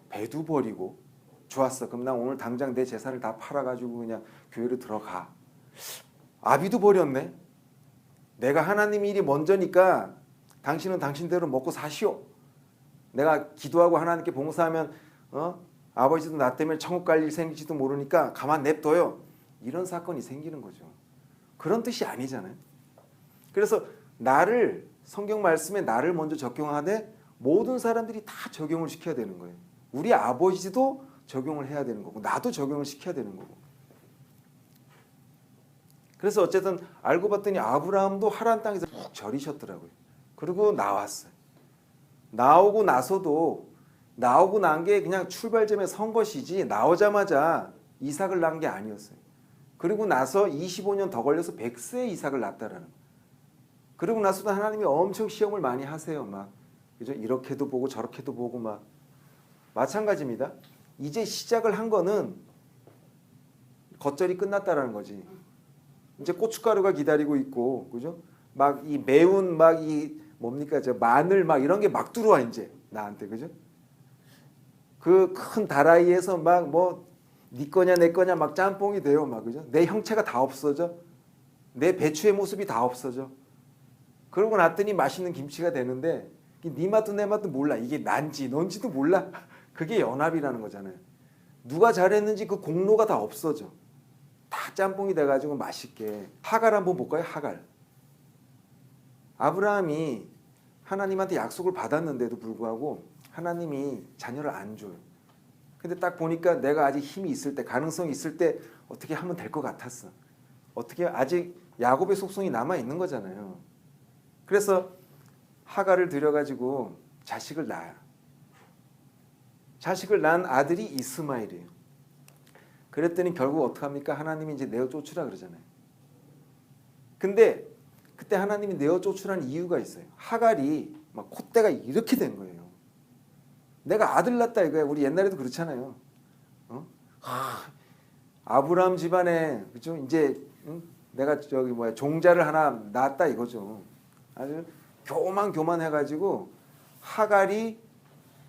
Speaker 1: 배도 버리고 좋았어. 그럼 나 오늘 당장 내 재산을 다 팔아가지고 그냥 교회로 들어가. 아비도 버렸네. 내가 하나님 일이 먼저니까 당신은 당신대로 먹고 사시오. 내가 기도하고 하나님께 봉사하면 아버지도 나 때문에 천국 갈 일 생길지도 모르니까 가만 냅둬요. 이런 사건이 생기는 거죠. 그런 뜻이 아니잖아요. 그래서 나를 성경 말씀에 나를 먼저 적용하되 모든 사람들이 다 적용을 시켜야 되는 거예요. 우리 아버지도 적용을 해야 되는 거고 나도 적용을 시켜야 되는 거고. 그래서 어쨌든 알고 봤더니 아브라함도 하란 땅에서 푹 절이셨더라고요. 그리고 나왔어요. 나오고 나서도 나오고 난 게 그냥 출발점에 선 것이지 나오자마자 이삭을 낳은 게 아니었어요. 그리고 나서 25년 더 걸려서 100세에 이삭을 낳았다라는 거예요. 그리고 나서도 하나님이 엄청 시험을 많이 하세요. 막 그죠? 이렇게도 보고 저렇게도 보고 막 마찬가지입니다. 이제 시작을 한 거는 겉절이 끝났다라는 거지. 이제 고춧가루가 기다리고 있고, 그죠? 막 이 매운 막 이 뭡니까 저 마늘 막 이런 게 막 들어와 이제 나한테, 그죠? 그 큰 다라이에서 막 뭐 네 거냐 내 거냐 막 짬뽕이 돼요, 막 그죠? 내 형체가 다 없어져, 내 배추의 모습이 다 없어져. 그러고 났더니 맛있는 김치가 되는데 네 맛도 내 맛도 몰라. 이게 난지 넌지도 몰라. 그게 연합이라는 거잖아요. 누가 잘했는지 그 공로가 다 없어져. 다 짬뽕이 돼가지고 맛있게. 하갈 한번 볼까요? 하갈. 아브라함이 하나님한테 약속을 받았는데도 불구하고 하나님이 자녀를 안 줘요. 근데 딱 보니까 내가 아직 힘이 있을 때, 가능성이 있을 때 어떻게 하면 될 것 같았어. 어떻게 아직 야곱의 속성이 남아 있는 거잖아요. 그래서 하갈을 들여가지고 자식을 낳아요. 자식을 낳은 아들이 이스마엘이에요. 그랬더니 결국 어떡합니까? 하나님이 이제 내어 쫓으라 그러잖아요. 근데 그때 하나님이 내어 쫓으라는 이유가 있어요. 하갈이 막 콧대가 이렇게 된 거예요. 내가 아들 낳았다 이거야. 우리 옛날에도 그렇잖아요. 아브라함 집안에 그죠? 이제 내가 종자를 하나 낳았다 이거죠. 아주 교만해가지고 하갈이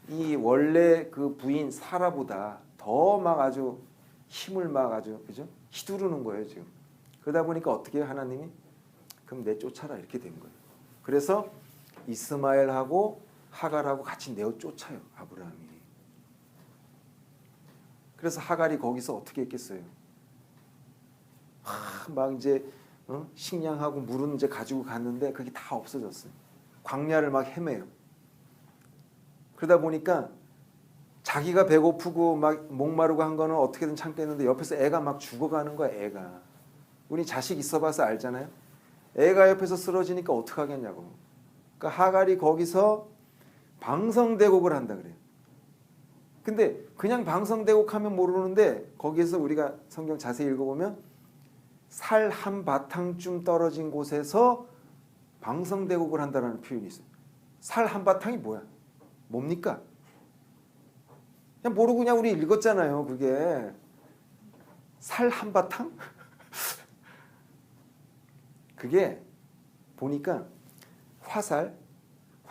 Speaker 1: 이 원래 그 부인 사라보다 더 막 아주 힘을 막 아주 그죠? 휘두르는 거예요 지금. 그러다 보니까 어떻게 해요 하나님이? 그럼 내 쫓아라 이렇게 된 거예요. 그래서 이스마엘하고 하갈하고 같이 내어 쫓아요 아브라함이. 그래서 하갈이 거기서 어떻게 했겠어요? 막 이제 식량하고 물은 이제 가지고 갔는데 그게 다 없어졌어요. 광야를 막 헤매요. 그러다 보니까 자기가 배고프고 막 목마르고 한 거는 어떻게든 참겠는데 옆에서 애가 막 죽어가는 거야 애가. 우리 자식 있어봐서 알잖아요. 애가 옆에서 쓰러지니까 어떡하겠냐고. 그러니까 하갈이 거기서 방성대곡을 한다 그래요. 근데 그냥 방성대곡하면 모르는데 거기에서 우리가 성경 자세히 읽어보면 살 한 바탕쯤 떨어진 곳에서 방성대곡을 한다는 표현이 있어요. 살 한 바탕이 뭐야? 뭡니까? 그냥 모르고 그냥 우리 읽었잖아요. 그게 살 한 바탕? 그게 보니까 화살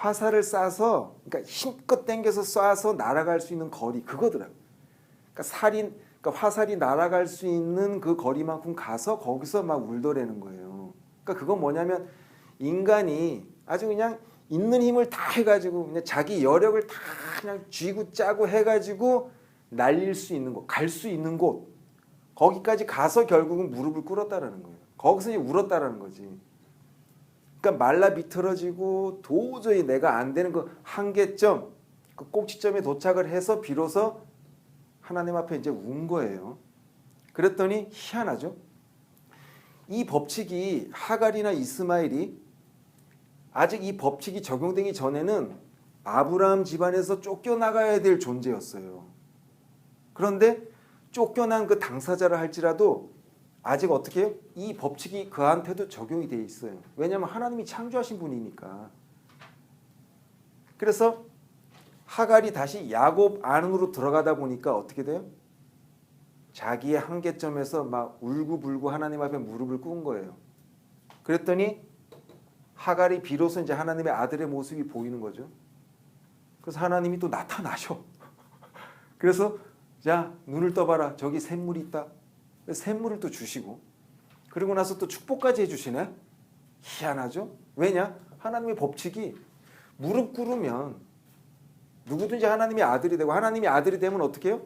Speaker 1: 화살을 쏴서 그러니까 힘껏 당겨서 쏴서 날아갈 수 있는 거리 그거더라고요. 그러니까 화살이 날아갈 수 있는 그 거리만큼 가서 거기서 막 울더라는 거예요. 그러니까 그건 뭐냐면 인간이 아주 그냥 있는 힘을 다 해가지고 그냥 자기 여력을 다 그냥 쥐고 짜고 해가지고 날릴 수 있는 곳, 갈 수 있는 곳 거기까지 가서 결국은 무릎을 꿇었다라는 거예요. 거기서 이제 울었다라는 거지. 그러니까 말라 비틀어지고 도저히 내가 안 되는 그 한계점, 그 꼭지점에 도착을 해서 비로소 하나님 앞에 이제 운 거예요. 그랬더니 희한하죠. 이 법칙이 하갈이나 이스마엘이 아직 이 법칙이 적용되기 전에는 아브라함 집안에서 쫓겨나가야 될 존재였어요. 그런데 쫓겨난 그 당사자라 할지라도 아직 어떻게 해요? 이 법칙이 그한테도 적용이 돼 있어요. 왜냐하면 하나님이 창조하신 분이니까. 그래서 하갈이 다시 야곱 안으로 들어가다 보니까 어떻게 돼요? 자기의 한계점에서 막 울고불고 하나님 앞에 무릎을 꿇은 거예요. 그랬더니 하갈이 비로소 이제 하나님의 아들의 모습이 보이는 거죠. 그래서 하나님이 또 나타나셔. 그래서 자 눈을 떠봐라. 저기 샘물이 있다. 샘물을 또 주시고 그리고 나서 또 축복까지 해주시네. 희한하죠? 왜냐? 하나님의 법칙이 무릎 꿇으면 누구든지 하나님의 아들이 되고 하나님의 아들이 되면 어떻게 해요?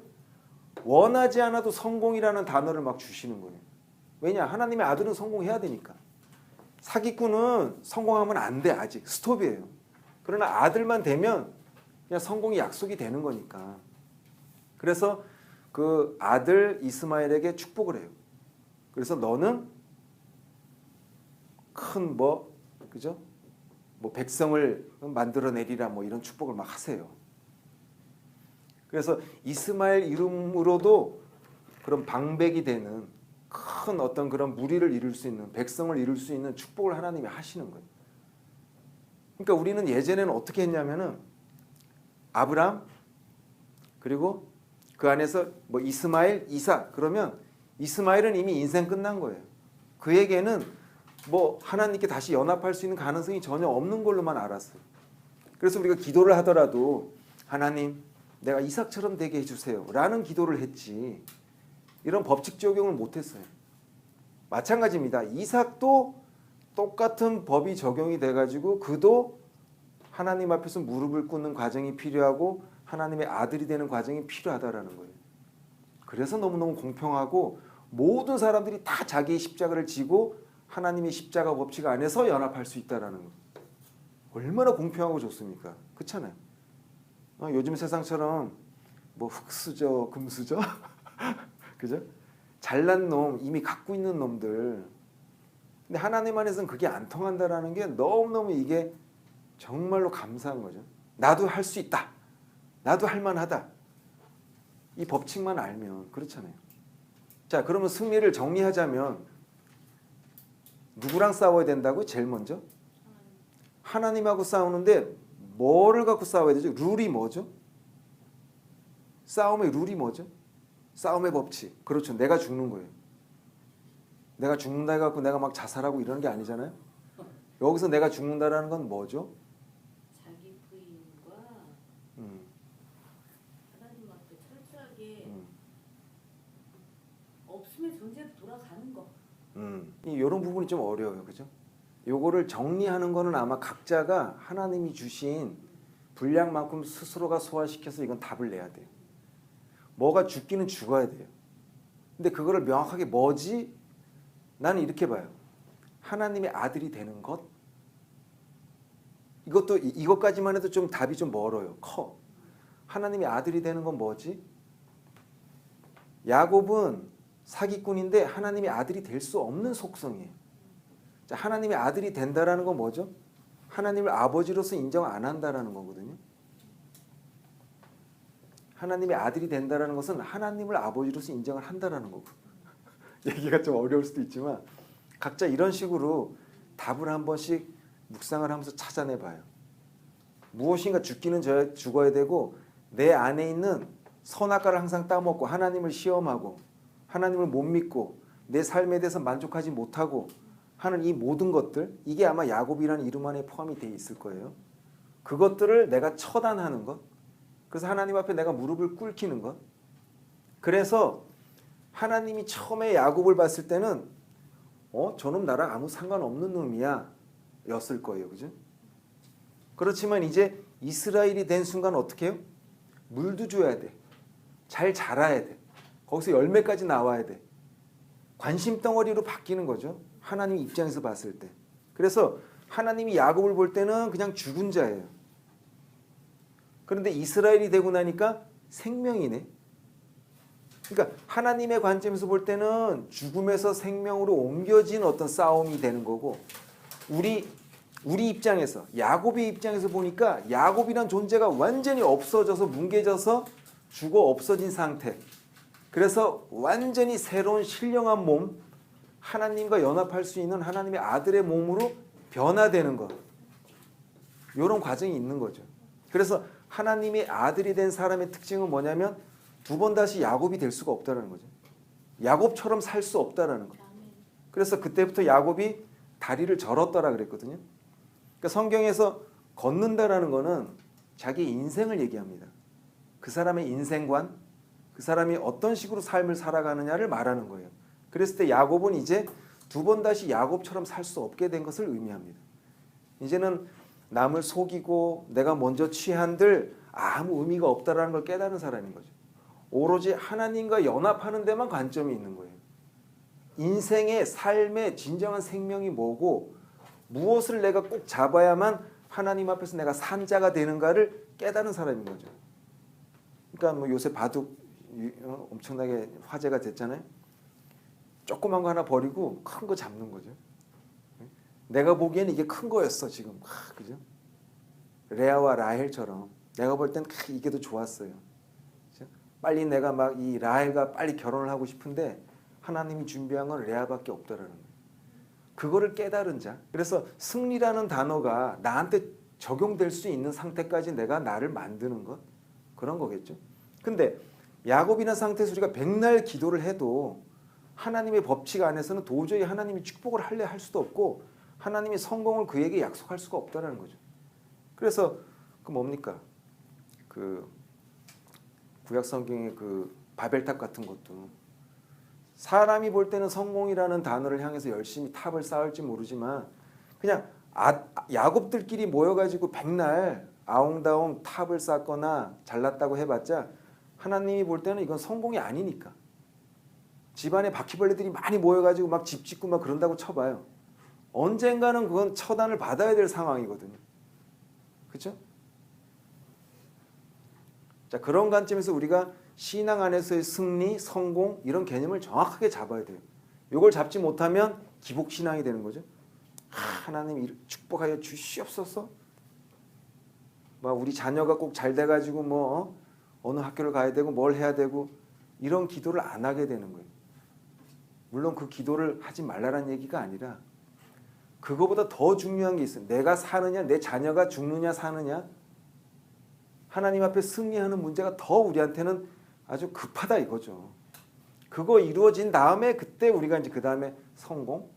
Speaker 1: 원하지 않아도 성공이라는 단어를 막 주시는 거예요. 왜냐? 하나님의 아들은 성공해야 되니까. 사기꾼은 성공하면 안 돼. 아직 스톱이에요. 그러나 아들만 되면 그냥 성공이 약속이 되는 거니까. 그래서 그 아들 이스마엘에게 축복을 해요. 그래서 너는 큰 그죠? 백성을 만들어내리라 이런 축복을 막 하세요. 그래서 이스마엘 이름으로도 그런 방백이 되는 큰 어떤 그런 무리를 이룰 수 있는 백성을 이룰 수 있는 축복을 하나님이 하시는 거예요. 그러니까 우리는 예전에는 어떻게 했냐면은 아브람 그리고 그 안에서 이스마엘, 이삭 그러면 이스마엘은 이미 인생 끝난 거예요. 그에게는 하나님께 다시 연합할 수 있는 가능성이 전혀 없는 걸로만 알았어요. 그래서 우리가 기도를 하더라도 하나님 내가 이삭처럼 되게 해주세요 라는 기도를 했지 이런 법칙 적용을 못했어요. 마찬가지입니다. 이삭도 똑같은 법이 적용이 돼가지고 그도 하나님 앞에서 무릎을 꿇는 과정이 필요하고 하나님의 아들이 되는 과정이 필요하다라는 거예요. 그래서 너무너무 공평하고 모든 사람들이 다 자기의 십자가를 지고 하나님의 십자가 법칙 안에서 연합할 수 있다라는 거. 얼마나 공평하고 좋습니까? 그렇잖아요. 요즘 세상처럼 흑수저, 금수저, 그죠? 잘난 놈, 이미 갖고 있는 놈들. 근데 하나님 안에서는 그게 안 통한다라는 게 너무너무 이게 정말로 감사한 거죠. 나도 할 수 있다. 나도 할 만하다. 이 법칙만 알면 그렇잖아요. 자, 그러면 승리를 정리하자면 누구랑 싸워야 된다고? 제일 먼저 하나님하고 싸우는데 뭐를 갖고 싸워야 되죠? 룰이 뭐죠? 싸움의 룰이 뭐죠? 싸움의 법칙. 그렇죠. 내가 죽는 거예요. 내가 죽는다 해갖고 내가 막 자살하고 이러는 게 아니잖아요. 여기서 내가 죽는다라는 건 뭐죠?
Speaker 2: 자기 부인과 하나님 앞에 철저하게 없으면 존재로 돌아가는 거.
Speaker 1: 이런 부분이 좀 어려워요. 그죠? 요거를 정리하는 거는 아마 각자가 하나님이 주신 분량만큼 스스로가 소화시켜서 이건 답을 내야 돼요. 뭐가 죽기는 죽어야 돼요. 근데 그거를 명확하게 뭐지? 나는 이렇게 봐요. 하나님의 아들이 되는 것? 이것까지만 해도 좀 답이 좀 멀어요. 커. 하나님의 아들이 되는 건 뭐지? 야곱은 사기꾼인데 하나님의 아들이 될 수 없는 속성이에요. 자, 하나님의 아들이 된다라는 건 뭐죠? 하나님을 아버지로서 인정 안 한다라는 거거든요. 하나님의 아들이 된다라는 것은 하나님을 아버지로서 인정을 한다라는 거고. 얘기가 좀 어려울 수도 있지만 각자 이런 식으로 답을 한 번씩 묵상을 하면서 찾아내봐요. 무엇인가 죽기는 죽어야 되고 내 안에 있는 선악과를 항상 따먹고 하나님을 시험하고 하나님을 못 믿고 내 삶에 대해서 만족하지 못하고 하는 이 모든 것들 이게 아마 야곱이라는 이름 안에 포함이 되어 있을 거예요. 그것들을 내가 처단하는 것. 그래서 하나님 앞에 내가 무릎을 꿇기는 것. 그래서 하나님이 처음에 야곱을 봤을 때는 저놈 나랑 아무 상관없는 놈이야 였을 거예요. 그죠? 그렇지만 이제 이스라엘이 된 순간 어떻게 해요? 물도 줘야 돼. 잘 자라야 돼. 거기서 열매까지 나와야 돼. 관심 덩어리로 바뀌는 거죠. 하나님 입장에서 봤을 때. 그래서 하나님이 야곱을 볼 때는 그냥 죽은 자예요. 그런데 이스라엘이 되고 나니까 생명이네. 그러니까 하나님의 관점에서 볼 때는 죽음에서 생명으로 옮겨진 어떤 싸움이 되는 거고, 우리 입장에서, 야곱의 입장에서 보니까 야곱이란 존재가 완전히 없어져서 뭉개져서 죽어 없어진 상태. 그래서 완전히 새로운 신령한 몸, 하나님과 연합할 수 있는 하나님의 아들의 몸으로 변화되는 것. 이런 과정이 있는 거죠. 그래서 하나님의 아들이 된 사람의 특징은 뭐냐면 두 번 다시 야곱이 될 수가 없다는 거죠. 야곱처럼 살 수 없다라는 거. 그래서 그때부터 야곱이 다리를 절었더라 그랬거든요. 그러니까 성경에서 걷는다라는 거는 자기 인생을 얘기합니다. 그 사람의 인생관, 그 사람이 어떤 식으로 삶을 살아가느냐를 말하는 거예요. 그랬을 때 야곱은 이제 두 번 다시 야곱처럼 살 수 없게 된 것을 의미합니다. 이제는 남을 속이고 내가 먼저 취한들 아무 의미가 없다라는 걸 깨달은 사람인 거죠. 오로지 하나님과 연합하는 데만 관점이 있는 거예요. 인생의 삶의 진정한 생명이 뭐고 무엇을 내가 꼭 잡아야만 하나님 앞에서 내가 산자가 되는가를 깨달은 사람인 거죠. 그러니까 뭐 요새 바둑 엄청나게 화제가 됐잖아요. 조그만 거 하나 버리고 큰 거 잡는 거죠. 내가 보기에는 이게 큰 거였어 지금. 그죠? 레아와 라헬처럼 내가 볼 땐 이게 더 좋았어요. 그죠? 빨리 내가 막 이 라헬과 빨리 결혼을 하고 싶은데 하나님이 준비한 건 레아밖에 없다라는 거예요. 그거를 깨달은 자. 그래서 승리라는 단어가 나한테 적용될 수 있는 상태까지 내가 나를 만드는 것, 그런 거겠죠. 근데 야곱이나 상태에서 우리가 백날 기도를 해도 하나님의 법칙 안에서는 도저히 하나님이 축복을 할 수도 없고 하나님이 성공을 그에게 약속할 수가 없다는 거죠. 그래서 그 뭡니까? 그 구약 성경의 그 바벨탑 같은 것도 사람이 볼 때는 성공이라는 단어를 향해서 열심히 탑을 쌓을지 모르지만 그냥 야곱들끼리 모여가지고 백날 아웅다웅 탑을 쌓거나 잘났다고 해봤자 하나님이 볼 때는 이건 성공이 아니니까. 집안에 바퀴벌레들이 많이 모여가지고 막 집 짓고 막 그런다고 쳐봐요. 언젠가는 그건 처단을 받아야 될 상황이거든요. 그렇죠? 자, 그런 관점에서 우리가 신앙 안에서의 승리, 성공 이런 개념을 정확하게 잡아야 돼요. 이걸 잡지 못하면 기복신앙이 되는 거죠. 하나님 축복하여 주시옵소서. 막 우리 자녀가 꼭 잘 돼가지고 뭐 어느 학교를 가야 되고 뭘 해야 되고 이런 기도를 안 하게 되는 거예요. 물론 그 기도를 하지 말라는 얘기가 아니라 그거보다 더 중요한 게 있어요. 내가 사느냐, 내 자녀가 죽느냐 사느냐, 하나님 앞에 승리하는 문제가 더 우리한테는 아주 급하다 이거죠. 그거 이루어진 다음에 그때 우리가 이제 그 다음에 성공.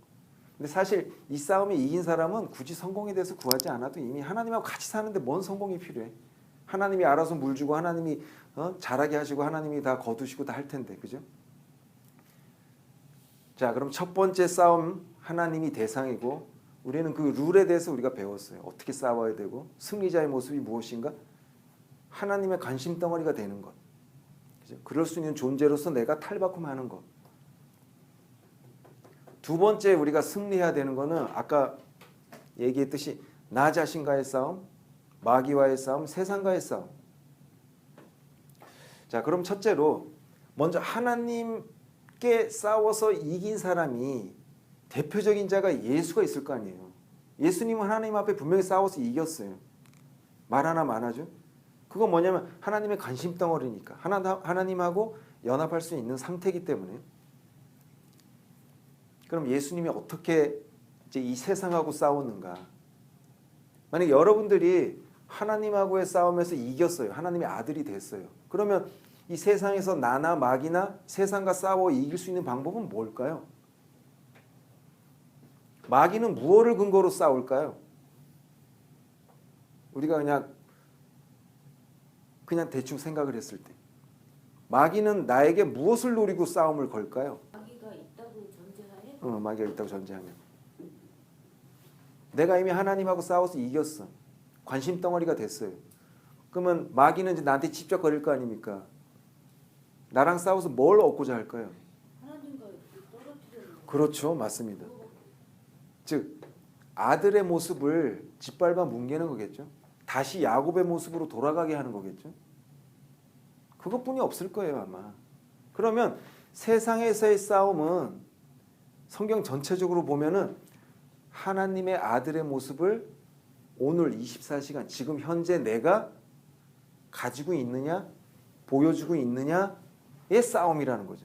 Speaker 1: 근데 사실 이 싸움에 이긴 사람은 굳이 성공에 대해서 구하지 않아도 이미 하나님하고 같이 사는데 뭔 성공이 필요해? 하나님이 알아서 물 주고 하나님이 잘하게 하시고 하나님이 다 거두시고 다 할 텐데, 그죠? 자, 그럼 첫 번째 싸움 하나님이 대상이고 우리는 그 룰에 대해서 우리가 배웠어요. 어떻게 싸워야 되고 승리자의 모습이 무엇인가? 하나님의 관심 덩어리가 되는 것. 그죠? 그럴 수 있는 존재로서 내가 탈바꿈하는 것. 두 번째 우리가 승리해야 되는 거는 아까 얘기했듯이 나 자신과의 싸움, 마귀와의 싸움, 세상과의 싸움. 자, 그럼 첫째로 먼저 하나님께 싸워서 이긴 사람이 대표적인 자가 예수가 있을 거 아니에요. 예수님은 하나님 앞에 분명히 싸워서 이겼어요. 말 하나 안 하죠. 그건 뭐냐면 하나님의 관심 덩어리니까 하나님하고 연합할 수 있는 상태이기 때문에. 그럼 예수님이 어떻게 이제 이 세상하고 싸우는가? 만약 여러분들이 하나님하고의 싸움에서 이겼어요. 하나님의 아들이 됐어요. 그러면 이 세상에서 나나 마귀나 세상과 싸워 이길 수 있는 방법은 뭘까요? 마귀는 무엇을 근거로 싸울까요? 우리가 그냥 대충 생각을 했을 때 마귀는 나에게 무엇을 노리고 싸움을 걸까요?
Speaker 2: 마귀가 있다고 전제하에
Speaker 1: 마귀가 있다고 전제하면 내가 이미 하나님하고 싸워서 이겼어. 관심 덩어리가 됐어요. 그러면 마귀는 이제 나한테 찝쩍거릴 거 아닙니까? 나랑 싸워서 뭘 얻고자 할까요?
Speaker 2: 하나님과 떨어뜨리는 거.
Speaker 1: 그렇죠. 맞습니다. 즉 아들의 모습을 짓밟아 뭉개는 거겠죠. 다시 야곱의 모습으로 돌아가게 하는 거겠죠. 그것뿐이 없을 거예요 아마. 그러면 세상에서의 싸움은 성경 전체적으로 보면은 하나님의 아들의 모습을 오늘 24시간 지금 현재 내가 가지고 있느냐 보여주고 있느냐의 싸움이라는 거죠.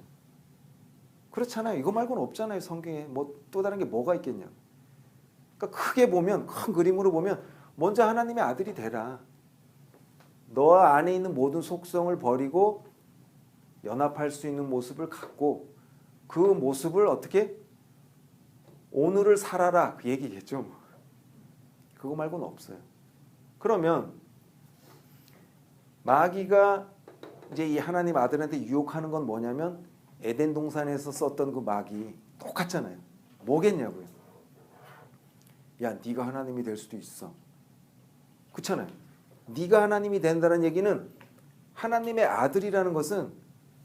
Speaker 1: 그렇잖아요. 이거 말고는 없잖아요. 성경에 뭐 또 다른 게 뭐가 있겠냐. 그러니까 크게 보면 큰 그림으로 보면 먼저 하나님의 아들이 되라. 너 안에 있는 모든 속성을 버리고 연합할 수 있는 모습을 갖고 그 모습을 어떻게 오늘을 살아라 그 얘기겠죠. 그거 말고는 없어요. 그러면 마귀가 이제 이 하나님 아들한테 유혹하는 건 뭐냐면 에덴 동산에서 썼던 그 마귀 똑같잖아요. 뭐겠냐고요. 야, 네가 하나님이 될 수도 있어. 그렇잖아요. 네가 하나님이 된다는 얘기는 하나님의 아들이라는 것은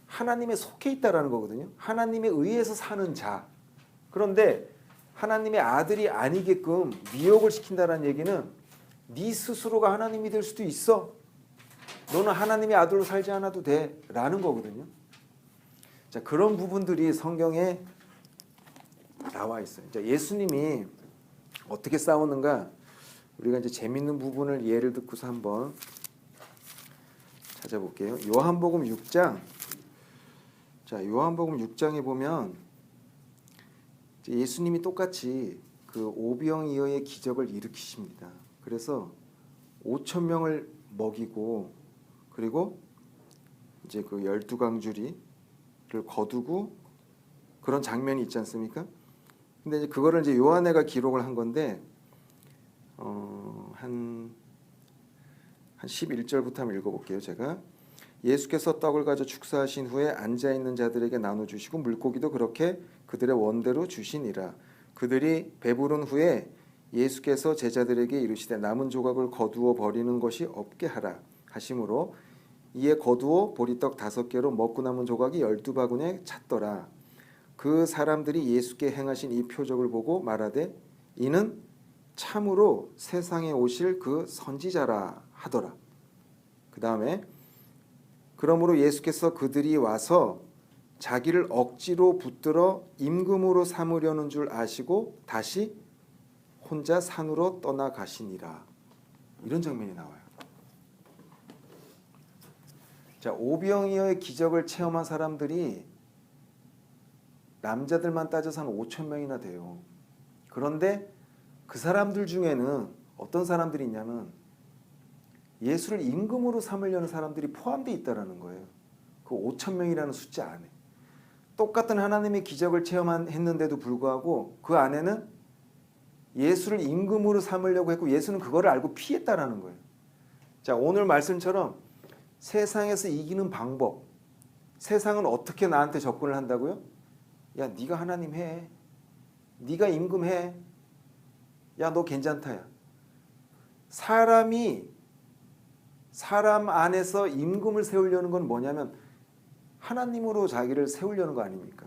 Speaker 1: 하나님에 속해 있다라는 거거든요. 하나님에 의해서 사는 자. 그런데 하나님의 아들이 아니게끔 미혹을 시킨다는 얘기는 네 스스로가 하나님이 될 수도 있어. 너는 하나님의 아들로 살지 않아도 돼. 라는 거거든요. 자, 그런 부분들이 성경에 나와 있어요. 자, 예수님이 어떻게 싸우는가? 우리가 이제 재밌는 부분을 예를 듣고서 한번 찾아볼게요. 요한복음 6장. 자, 요한복음 6장에 보면 예수님이 똑같이 그 오병이어의 기적을 일으키십니다. 그래서 5천 명을 먹이고 그리고 이제 그 12강주리를 거두고 그런 장면이 있지 않습니까? 근데 이제 그거를 이제 요한회가 기록을 한 건데 한 11절부터 한번 읽어볼게요. 제가 예수께서 떡을 가져 축사하신 후에 앉아 있는 자들에게 나눠 주시고 물고기도 그렇게 그들의 원대로 주시니라. 그들이 배부른 후에 예수께서 제자들에게 이르시되 남은 조각을 거두어 버리는 것이 없게 하라 하심으로 이에 거두어 보리떡 5개로 먹고 남은 조각이 12바구니에 찼더라. 그 사람들이 예수께 행하신 이 표적을 보고 말하되 이는 참으로 세상에 오실 그 선지자라 하더라. 그 다음에 그러므로 예수께서 그들이 와서 자기를 억지로 붙들어 임금으로 삼으려는 줄 아시고 다시 혼자 산으로 떠나가시니라. 이런 장면이 나와요. 자, 오병이어의 기적을 체험한 사람들이 남자들만 따져서 한 5천 명이나 돼요. 그런데 그 사람들 중에는 어떤 사람들이 있냐면 예수를 임금으로 삼으려는 사람들이 포함되어 있다는 거예요. 그 5천 명이라는 숫자 안에. 똑같은 하나님의 기적을 체험했는데도 불구하고 그 안에는 예수를 임금으로 삼으려고 했고 예수는 그거를 알고 피했다라는 거예요. 자, 오늘 말씀처럼 세상에서 이기는 방법, 세상은 어떻게 나한테 접근을 한다고요? 야, 네가 하나님 해. 네가 임금 해. 야, 너 괜찮다. 야. 사람 안에서 임금을 세우려는 건 뭐냐면 하나님으로 자기를 세우려는 거 아닙니까?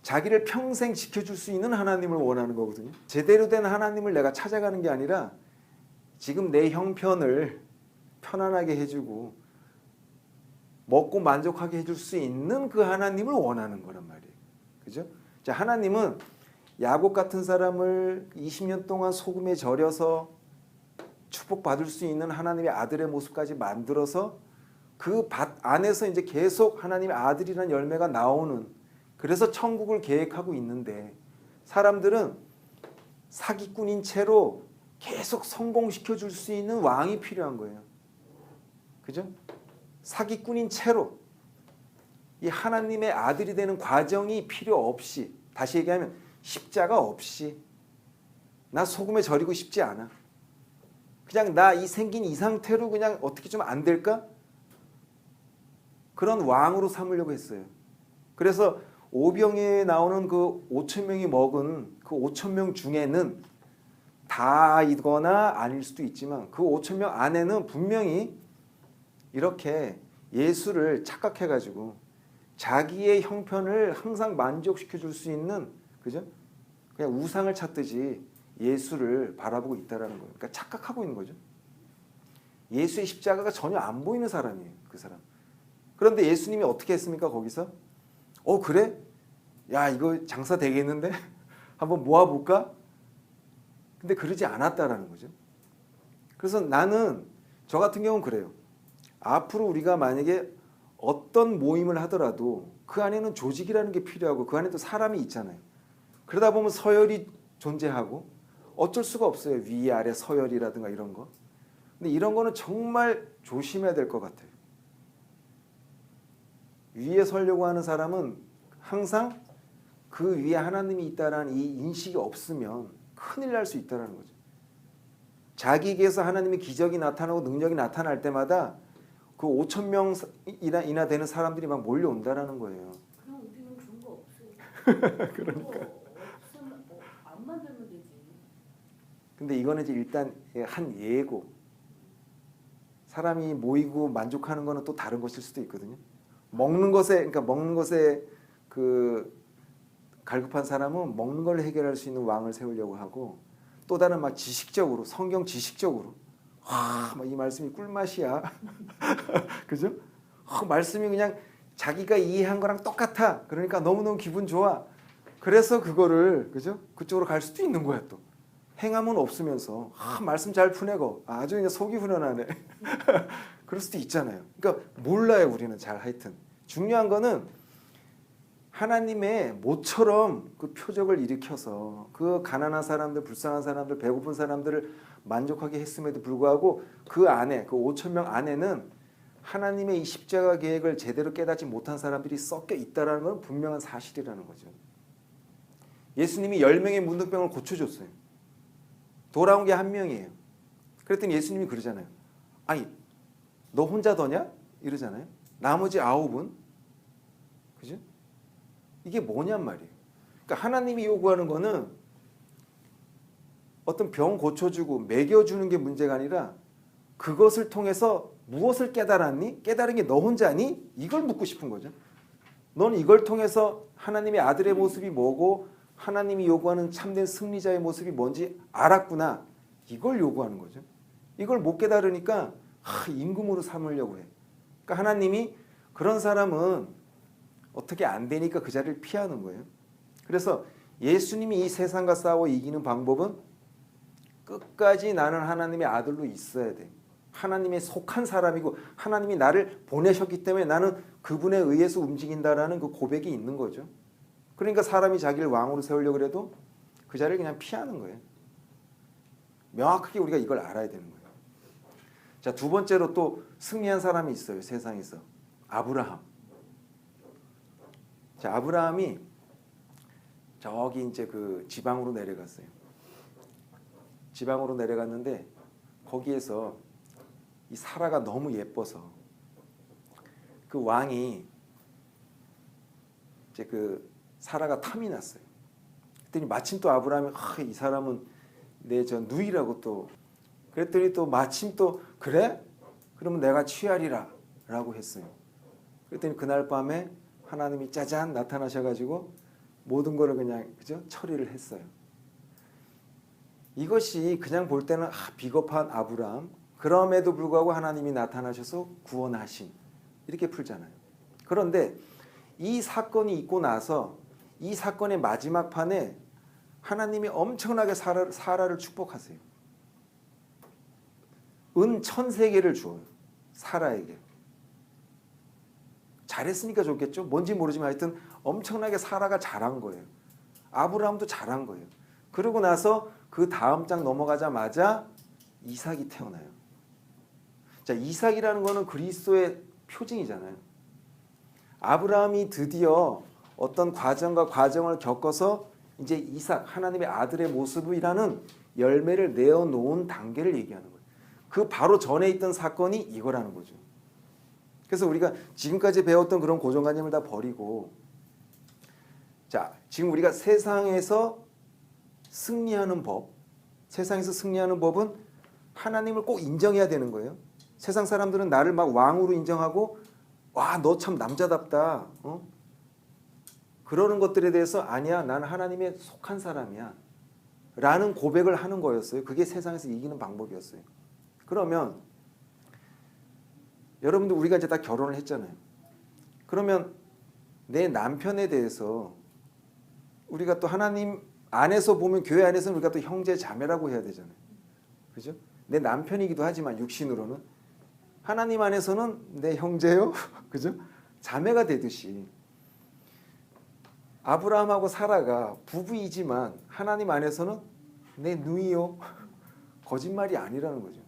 Speaker 1: 자기를 평생 지켜줄 수 있는 하나님을 원하는 거거든요. 제대로 된 하나님을 내가 찾아가는 게 아니라 지금 내 형편을 편안하게 해주고 먹고 만족하게 해줄 수 있는 그 하나님을 원하는 거란 말이에요. 그죠? 자, 하나님은 야곱 같은 사람을 20년 동안 소금에 절여서 축복받을 수 있는 하나님의 아들의 모습까지 만들어서 그 밭 안에서 이제 계속 하나님의 아들이라는 열매가 나오는, 그래서 천국을 계획하고 있는데 사람들은 사기꾼인 채로 계속 성공시켜 줄 수 있는 왕이 필요한 거예요. 그죠? 사기꾼인 채로 이 하나님의 아들이 되는 과정이 필요 없이, 다시 얘기하면 십자가 없이 나 소금에 절이고 싶지 않아. 그냥 나 이 생긴 이 상태로 그냥 어떻게 좀 안 될까? 그런 왕으로 삼으려고 했어요. 그래서 오병이에 나오는 그 5천 명이 먹은 그 5천 명 중에는 다이거나 아닐 수도 있지만 그 5천 명 안에는 분명히 이렇게 예수를 착각해가지고 자기의 형편을 항상 만족시켜 줄 수 있는, 그죠? 그냥 우상을 찾듯이 예수를 바라보고 있다라는 거예요. 그러니까 착각하고 있는 거죠. 예수의 십자가가 전혀 안 보이는 사람이에요, 그 사람. 그런데 예수님이 어떻게 했습니까? 거기서 그래? 야, 이거 장사 되겠는데? 한번 모아볼까? 근데 그러지 않았다라는 거죠. 그래서 나는 저 같은 경우는 그래요. 앞으로 우리가 만약에 어떤 모임을 하더라도 그 안에는 조직이라는 게 필요하고 그 안에도 사람이 있잖아요. 그러다 보면 서열이 존재하고 어쩔 수가 없어요. 위, 아래, 서열이라든가 이런 거. 근데 이런 거는 정말 조심해야 될 것 같아요. 위에 서려고 하는 사람은 항상 그 위에 하나님이 있다라는 이 인식이 없으면 큰일 날 수 있다는 거죠. 자기에게서 하나님의 기적이 나타나고 능력이 나타날 때마다 그 5천 명이나 되는 사람들이 막 몰려온다라는 거예요.
Speaker 2: 그냥 우리는 그런 거 없어요.
Speaker 1: 그러니까.
Speaker 2: 없으면 안 만들면 되지.
Speaker 1: 근데 이거는 이제 일단 한 예고. 사람이 모이고 만족하는 거는 또 다른 것일 수도 있거든요. 먹는 것에 그 갈급한 사람은 먹는 걸 해결할 수 있는 왕을 세우려고 하고, 또 다른 막 지식적으로, 성경 지식적으로 이 말씀이 꿀맛이야. 그죠? 말씀이 그냥 자기가 이해한 거랑 똑같아. 그러니까 너무너무 기분 좋아. 그래서 그거를, 그죠? 그쪽으로 갈 수도 있는 거야. 또 행함은 없으면서 말씀 잘 푸내고 아주 그냥 속이 후련하네. 그럴 수도 있잖아요. 그러니까 몰라요, 우리는 잘. 하여튼 중요한 거는 하나님의 모처럼 그 표적을 일으켜서 그 가난한 사람들, 불쌍한 사람들, 배고픈 사람들을 만족하게 했음에도 불구하고 그 안에, 그 5천 명 안에는 하나님의 이 십자가 계획을 제대로 깨닫지 못한 사람들이 섞여 있다는 건 분명한 사실이라는 거죠. 예수님이 10명의 문둥병을 고쳐줬어요. 돌아온 게 1명이에요. 그랬더니 예수님이 그러잖아요. 아니, 너 혼자 더냐? 이러잖아요. 나머지 9은? 그죠? 이게 뭐냔 말이에요. 그러니까 하나님이 요구하는 거는 어떤 병 고쳐주고 먹여주는 게 문제가 아니라 그것을 통해서 무엇을 깨달았니? 깨달은 게 너 혼자니? 이걸 묻고 싶은 거죠. 너는 이걸 통해서 하나님의 아들의 모습이 뭐고 하나님이 요구하는 참된 승리자의 모습이 뭔지 알았구나. 이걸 요구하는 거죠. 이걸 못 깨달으니까 임금으로 삼으려고 해. 그러니까 하나님이 그런 사람은 어떻게 안 되니까 그 자리를 피하는 거예요. 그래서 예수님이 이 세상과 싸워 이기는 방법은 끝까지 나는 하나님의 아들로 있어야 돼. 하나님의 속한 사람이고 하나님이 나를 보내셨기 때문에 나는 그분에 의해서 움직인다라는 그 고백이 있는 거죠. 그러니까 사람이 자기를 왕으로 세우려고 해도 그 자리를 그냥 피하는 거예요. 명확하게 우리가 이걸 알아야 되는 거예요. 자, 두 번째로 또 승리한 사람이 있어요. 세상에서. 아브라함. 자, 아브라함이 저기 이제 그 지방으로 내려갔어요. 지방으로 내려갔는데 거기에서 이 사라가 너무 예뻐서 그 왕이 이제 그 사라가 탐이 났어요. 그랬더니 마침 또 아브라함이 이 사람은 내 저 누이라고 또 그랬더니 또 마침 또 그래? 그러면 내가 취하리라 라고 했어요. 그랬더니 그날 밤에 하나님이 짜잔 나타나셔가지고 모든 거를 그냥 그죠? 처리를 했어요. 이것이 그냥 볼 때는 비겁한 아브라함, 그럼에도 불구하고 하나님이 나타나셔서 구원하심 이렇게 풀잖아요. 그런데 이 사건이 있고 나서 이 사건의 마지막 판에 하나님이 엄청나게 사라를 축복하세요. 은 1,000세계를 주어요. 사라에게. 잘했으니까 좋겠죠. 뭔지 모르지만 하여튼 엄청나게 사라가 잘한 거예요. 아브라함도 잘한 거예요. 그러고 나서 그 다음 장 넘어가자마자 이삭이 태어나요. 자, 이삭이라는 거는 그리스도의 표징이잖아요. 아브라함이 드디어 어떤 과정과 과정을 겪어서 이제 이삭, 하나님의 아들의 모습이라는 열매를 내어놓은 단계를 얘기하는 거예요. 그 바로 전에 있던 사건이 이거라는 거죠. 그래서 우리가 지금까지 배웠던 그런 고정관념을 다 버리고, 자, 지금 우리가 세상에서 승리하는 법, 세상에서 승리하는 법은 하나님을 꼭 인정해야 되는 거예요. 세상 사람들은 나를 막 왕으로 인정하고, 와, 너 참 남자답다, 그러는 것들에 대해서 아니야, 나는 하나님에 속한 사람이야 라는 고백을 하는 거였어요. 그게 세상에서 이기는 방법이었어요. 그러면 여러분들, 우리가 이제 다 결혼을 했잖아요. 그러면 내 남편에 대해서 우리가 또 하나님 안에서 보면, 교회 안에서는 우리가 또 형제 자매라고 해야 되잖아요. 그죠? 내 남편이기도 하지만 육신으로는, 하나님 안에서는 내 형제요, 그죠? 자매가 되듯이 아브라함하고 사라가 부부이지만 하나님 안에서는 내 누이요, 거짓말이 아니라는 거죠.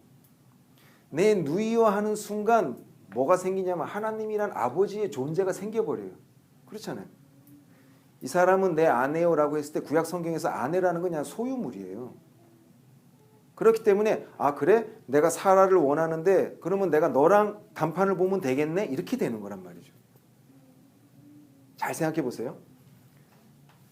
Speaker 1: 내 누이요 하는 순간 뭐가 생기냐면 하나님이란 아버지의 존재가 생겨버려요. 그렇잖아요. 이 사람은 내 아내요라고 했을 때 구약 성경에서 아내라는 건 그냥 소유물이에요. 그렇기 때문에 아, 그래? 내가 사라를 원하는데 그러면 내가 너랑 단판을 보면 되겠네? 이렇게 되는 거란 말이죠. 잘 생각해 보세요.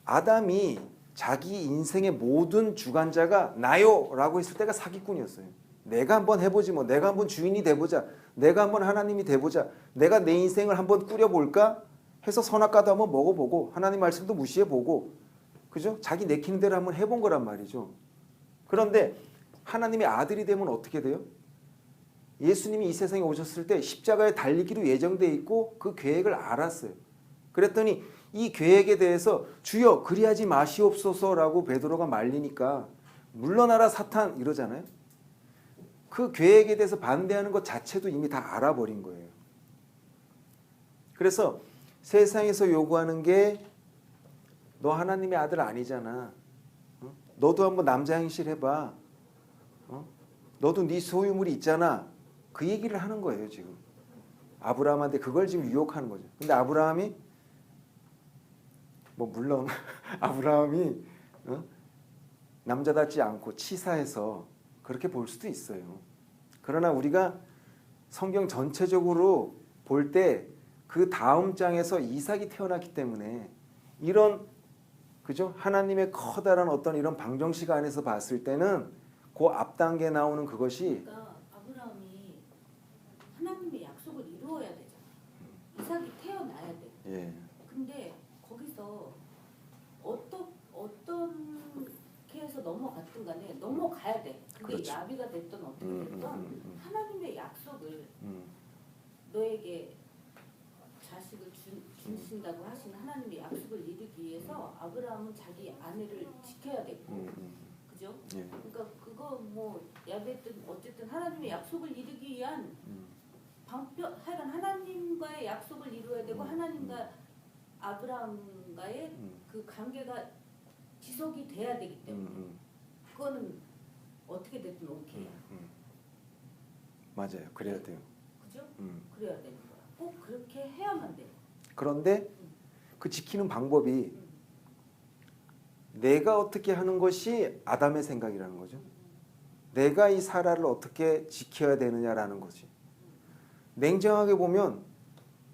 Speaker 1: 아담이 자기 인생의 모든 주관자가 나요라고 했을 때가 사기꾼이었어요. 내가 한번 해보지 뭐, 내가 한번 주인이 돼보자, 내가 한번 하나님이 돼보자, 내가 내 인생을 한번 꾸려볼까 해서 선악과도 한번 먹어보고 하나님 말씀도 무시해보고, 그죠? 자기 내키는 대로 한번 해본 거란 말이죠. 그런데 하나님의 아들이 되면 어떻게 돼요? 예수님이 이 세상에 오셨을 때 십자가에 달리기로 예정돼 있고 그 계획을 알았어요. 그랬더니 이 계획에 대해서 주여 그리하지 마시옵소서라고 베드로가 말리니까 물러나라 사탄 이러잖아요. 그 계획에 대해서 반대하는 것 자체도 이미 다 알아버린 거예요. 그래서 세상에서 요구하는 게 너 하나님의 아들 아니잖아, 너도 한번 남자 행실 해봐, 너도 네 소유물이 있잖아, 그 얘기를 하는 거예요. 지금 아브라함한테 그걸 지금 유혹하는 거죠. 근데 아브라함이 뭐 물론 아브라함이 남자답지 않고 치사해서 그렇게 볼 수도 있어요. 그러나 우리가 성경 전체적으로 볼 때 그 다음 장에서 이삭이 태어났기 때문에 이런, 그죠? 하나님의 커다란 어떤 이런 방정식 안에서 봤을 때는 그 앞 단계에 나오는 그것이,
Speaker 2: 그러니까 아브라함이 하나님의 약속을 이루어야 되잖아. 이삭이 태어나야 돼.
Speaker 1: 예,
Speaker 2: 근데 거기서 어떻게 해서 넘어갔든 간에 넘어가야 돼. 그게
Speaker 1: 그렇죠.
Speaker 2: 야비가 됐든 어떻게 됐든 하나님의 약속을, 너에게 자식을 주신다고 하신 하나님의 약속을 이루기 위해서 아브라함은 자기 아내를 지켜야 되고, 그죠?
Speaker 1: 예.
Speaker 2: 그러니까 그거 뭐 야비든 어쨌든 하나님의 약속을 이루기 위한 방편, 하여간 하나님과의 약속을 이루어야 되고 하나님과 아브라함과의 그 관계가 지속이 돼야 되기 때문에 그거는 어떻게 됐든 오케이야.
Speaker 1: 맞아요. 그래야 돼요.
Speaker 2: 그죠? 그래야 되는 거야. 꼭 그렇게 해야만 돼.
Speaker 1: 그런데 그 지키는 방법이 내가 어떻게 하는 것이 아담의 생각이라는 거죠. 내가 이 사라를 어떻게 지켜야 되느냐라는 거지. 냉정하게 보면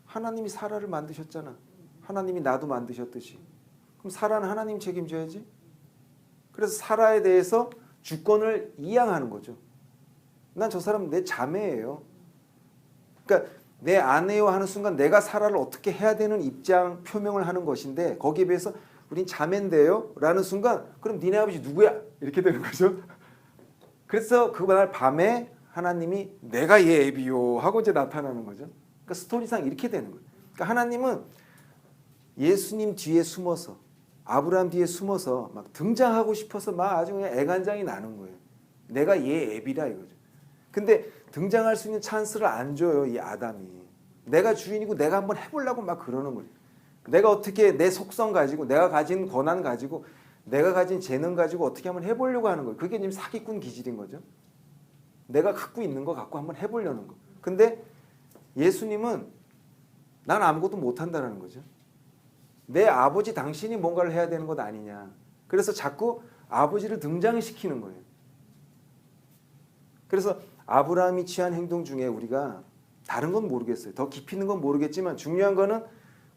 Speaker 1: 하나님이 사라를 만드셨잖아. 하나님이 나도 만드셨듯이. 그럼 사라는 하나님이 책임져야지. 그래서 사라에 대해서 주권을 이양하는 거죠. 난 저 사람 내 자매예요. 그러니까 내 아내요 하는 순간 내가 사라를 어떻게 해야 되는 입장 표명을 하는 것인데, 거기에 비해서 우린 자매인데요 라는 순간 그럼 니네 아버지 누구야? 이렇게 되는 거죠. 그래서 그날 밤에 하나님이 내가 얘 애비요 하고 이제 나타나는 거죠. 그러니까 스토리상 이렇게 되는 거예요. 그러니까 하나님은 예수님 뒤에 숨어서, 아브라함 뒤에 숨어서 막 등장하고 싶어서 막 아주 그냥 애간장이 나는 거예요. 내가 얘 애비라 이거죠. 근데 등장할 수 있는 찬스를 안 줘요, 이 아담이. 내가 주인이고 내가 한번 해보려고 막 그러는 거예요. 내가 어떻게 내 속성 가지고, 내가 가진 권한 가지고, 내가 가진 재능 가지고 어떻게 한번 해보려고 하는 거예요. 그게 지금 사기꾼 기질인 거죠. 내가 갖고 있는 거 갖고 한번 해보려는 거. 근데 예수님은 난 아무것도 못한다는 거죠. 내 아버지 당신이 뭔가를 해야 되는 것 아니냐. 그래서 자꾸 아버지를 등장시키는 거예요. 그래서 아브라함이 취한 행동 중에 우리가 다른 건 모르겠어요. 더 깊이 있는 건 모르겠지만 중요한 거는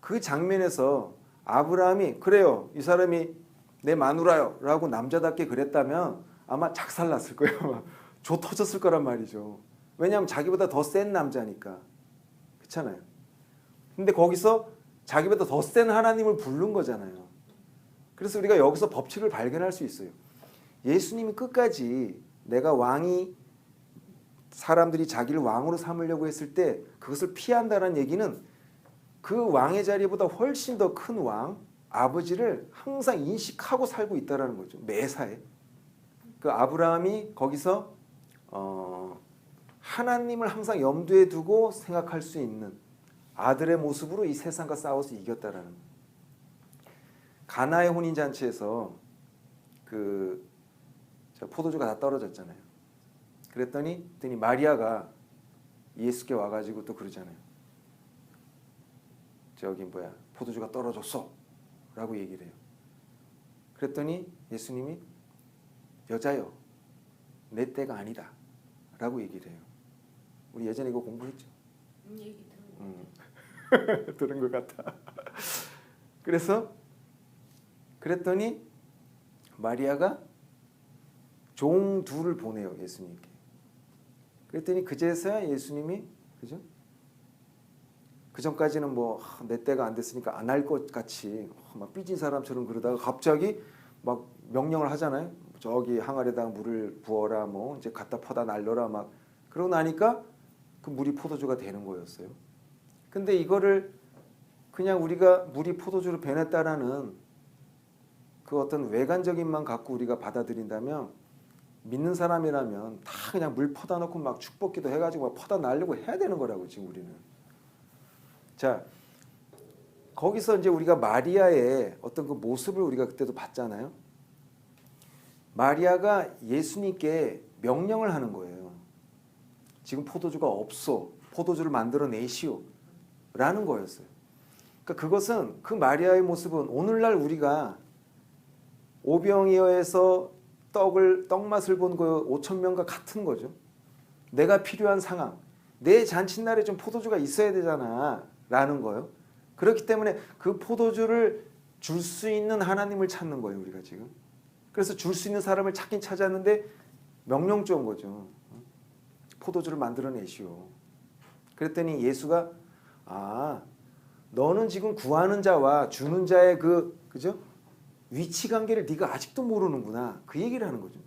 Speaker 1: 그 장면에서 아브라함이 그래요. 이 사람이 내 마누라요. 라고 남자답게 그랬다면 아마 작살났을 거예요. 아마 조 터졌을 거란 말이죠. 왜냐하면 자기보다 더 센 남자니까. 그렇잖아요. 근데 거기서 자기보다 더 센 하나님을 부른 거잖아요. 그래서 우리가 여기서 법칙을 발견할 수 있어요. 예수님이 끝까지 내가 왕이 사람들이 자기를 왕으로 삼으려고 했을 때 그것을 피한다는 얘기는 그 왕의 자리보다 훨씬 더 큰 왕, 아버지를 항상 인식하고 살고 있다는 거죠. 매사에. 그 아브라함이 거기서 하나님을 항상 염두에 두고 생각할 수 있는 아들의 모습으로 이 세상과 싸워서 이겼다라는 거예요. 가나의 혼인잔치에서 그 포도주가 다 떨어졌잖아요. 그랬더니 마리아가 예수께 와가지고 또 그러잖아요. 저기 포도주가 떨어졌어 라고 얘기를 해요. 그랬더니 예수님이 여자여 내 때가 아니다 라고 얘기를 해요. 우리 예전에 이거 공부했죠.
Speaker 2: 얘기 들은
Speaker 1: 들은 것 같아. 그랬더니 마리아가 종 둘을 보내요. 예수님께. 그랬더니 그제서야 예수님이 그죠? 그 전까지는 내 때가 안 됐으니까 안 할 것 같이 막 삐진 사람처럼 그러다가 갑자기 막 명령을 하잖아요. 저기 항아리에다가 물을 부어라, 이제 갖다 퍼다 날려라 막 그러고 나니까 그 물이 포도주가 되는 거였어요. 근데 이거를 그냥 우리가 물이 포도주로 변했다라는 그 어떤 외관적인만 갖고 우리가 받아들인다면 믿는 사람이라면 다 그냥 물 퍼다 놓고 막 축복기도 해가지고 막 퍼다 날려고 해야 되는 거라고 지금 우리는. 자, 거기서 이제 우리가 마리아의 어떤 그 모습을 우리가 그때도 봤잖아요. 마리아가 예수님께 명령을 하는 거예요. 지금 포도주가 없어. 포도주를 만들어 내시오. 라는 거였어요. 그러니까 그것은 그 마리아의 모습은 오늘날 우리가 오병이어에서 떡맛을 본 그 5천 명과 같은 거죠. 내가 필요한 상황. 내 잔칫날에 좀 포도주가 있어야 되잖아. 라는 거예요. 그렇기 때문에 그 포도주를 줄 수 있는 하나님을 찾는 거예요. 우리가 지금. 그래서 줄 수 있는 사람을 찾긴 찾았는데 명령 준 거죠. 포도주를 만들어내시오. 그랬더니 예수가 너는 지금 구하는 자와 주는 자의 그죠? 위치 관계를 네가 아직도 모르는구나. 그 얘기를 하는 거죠.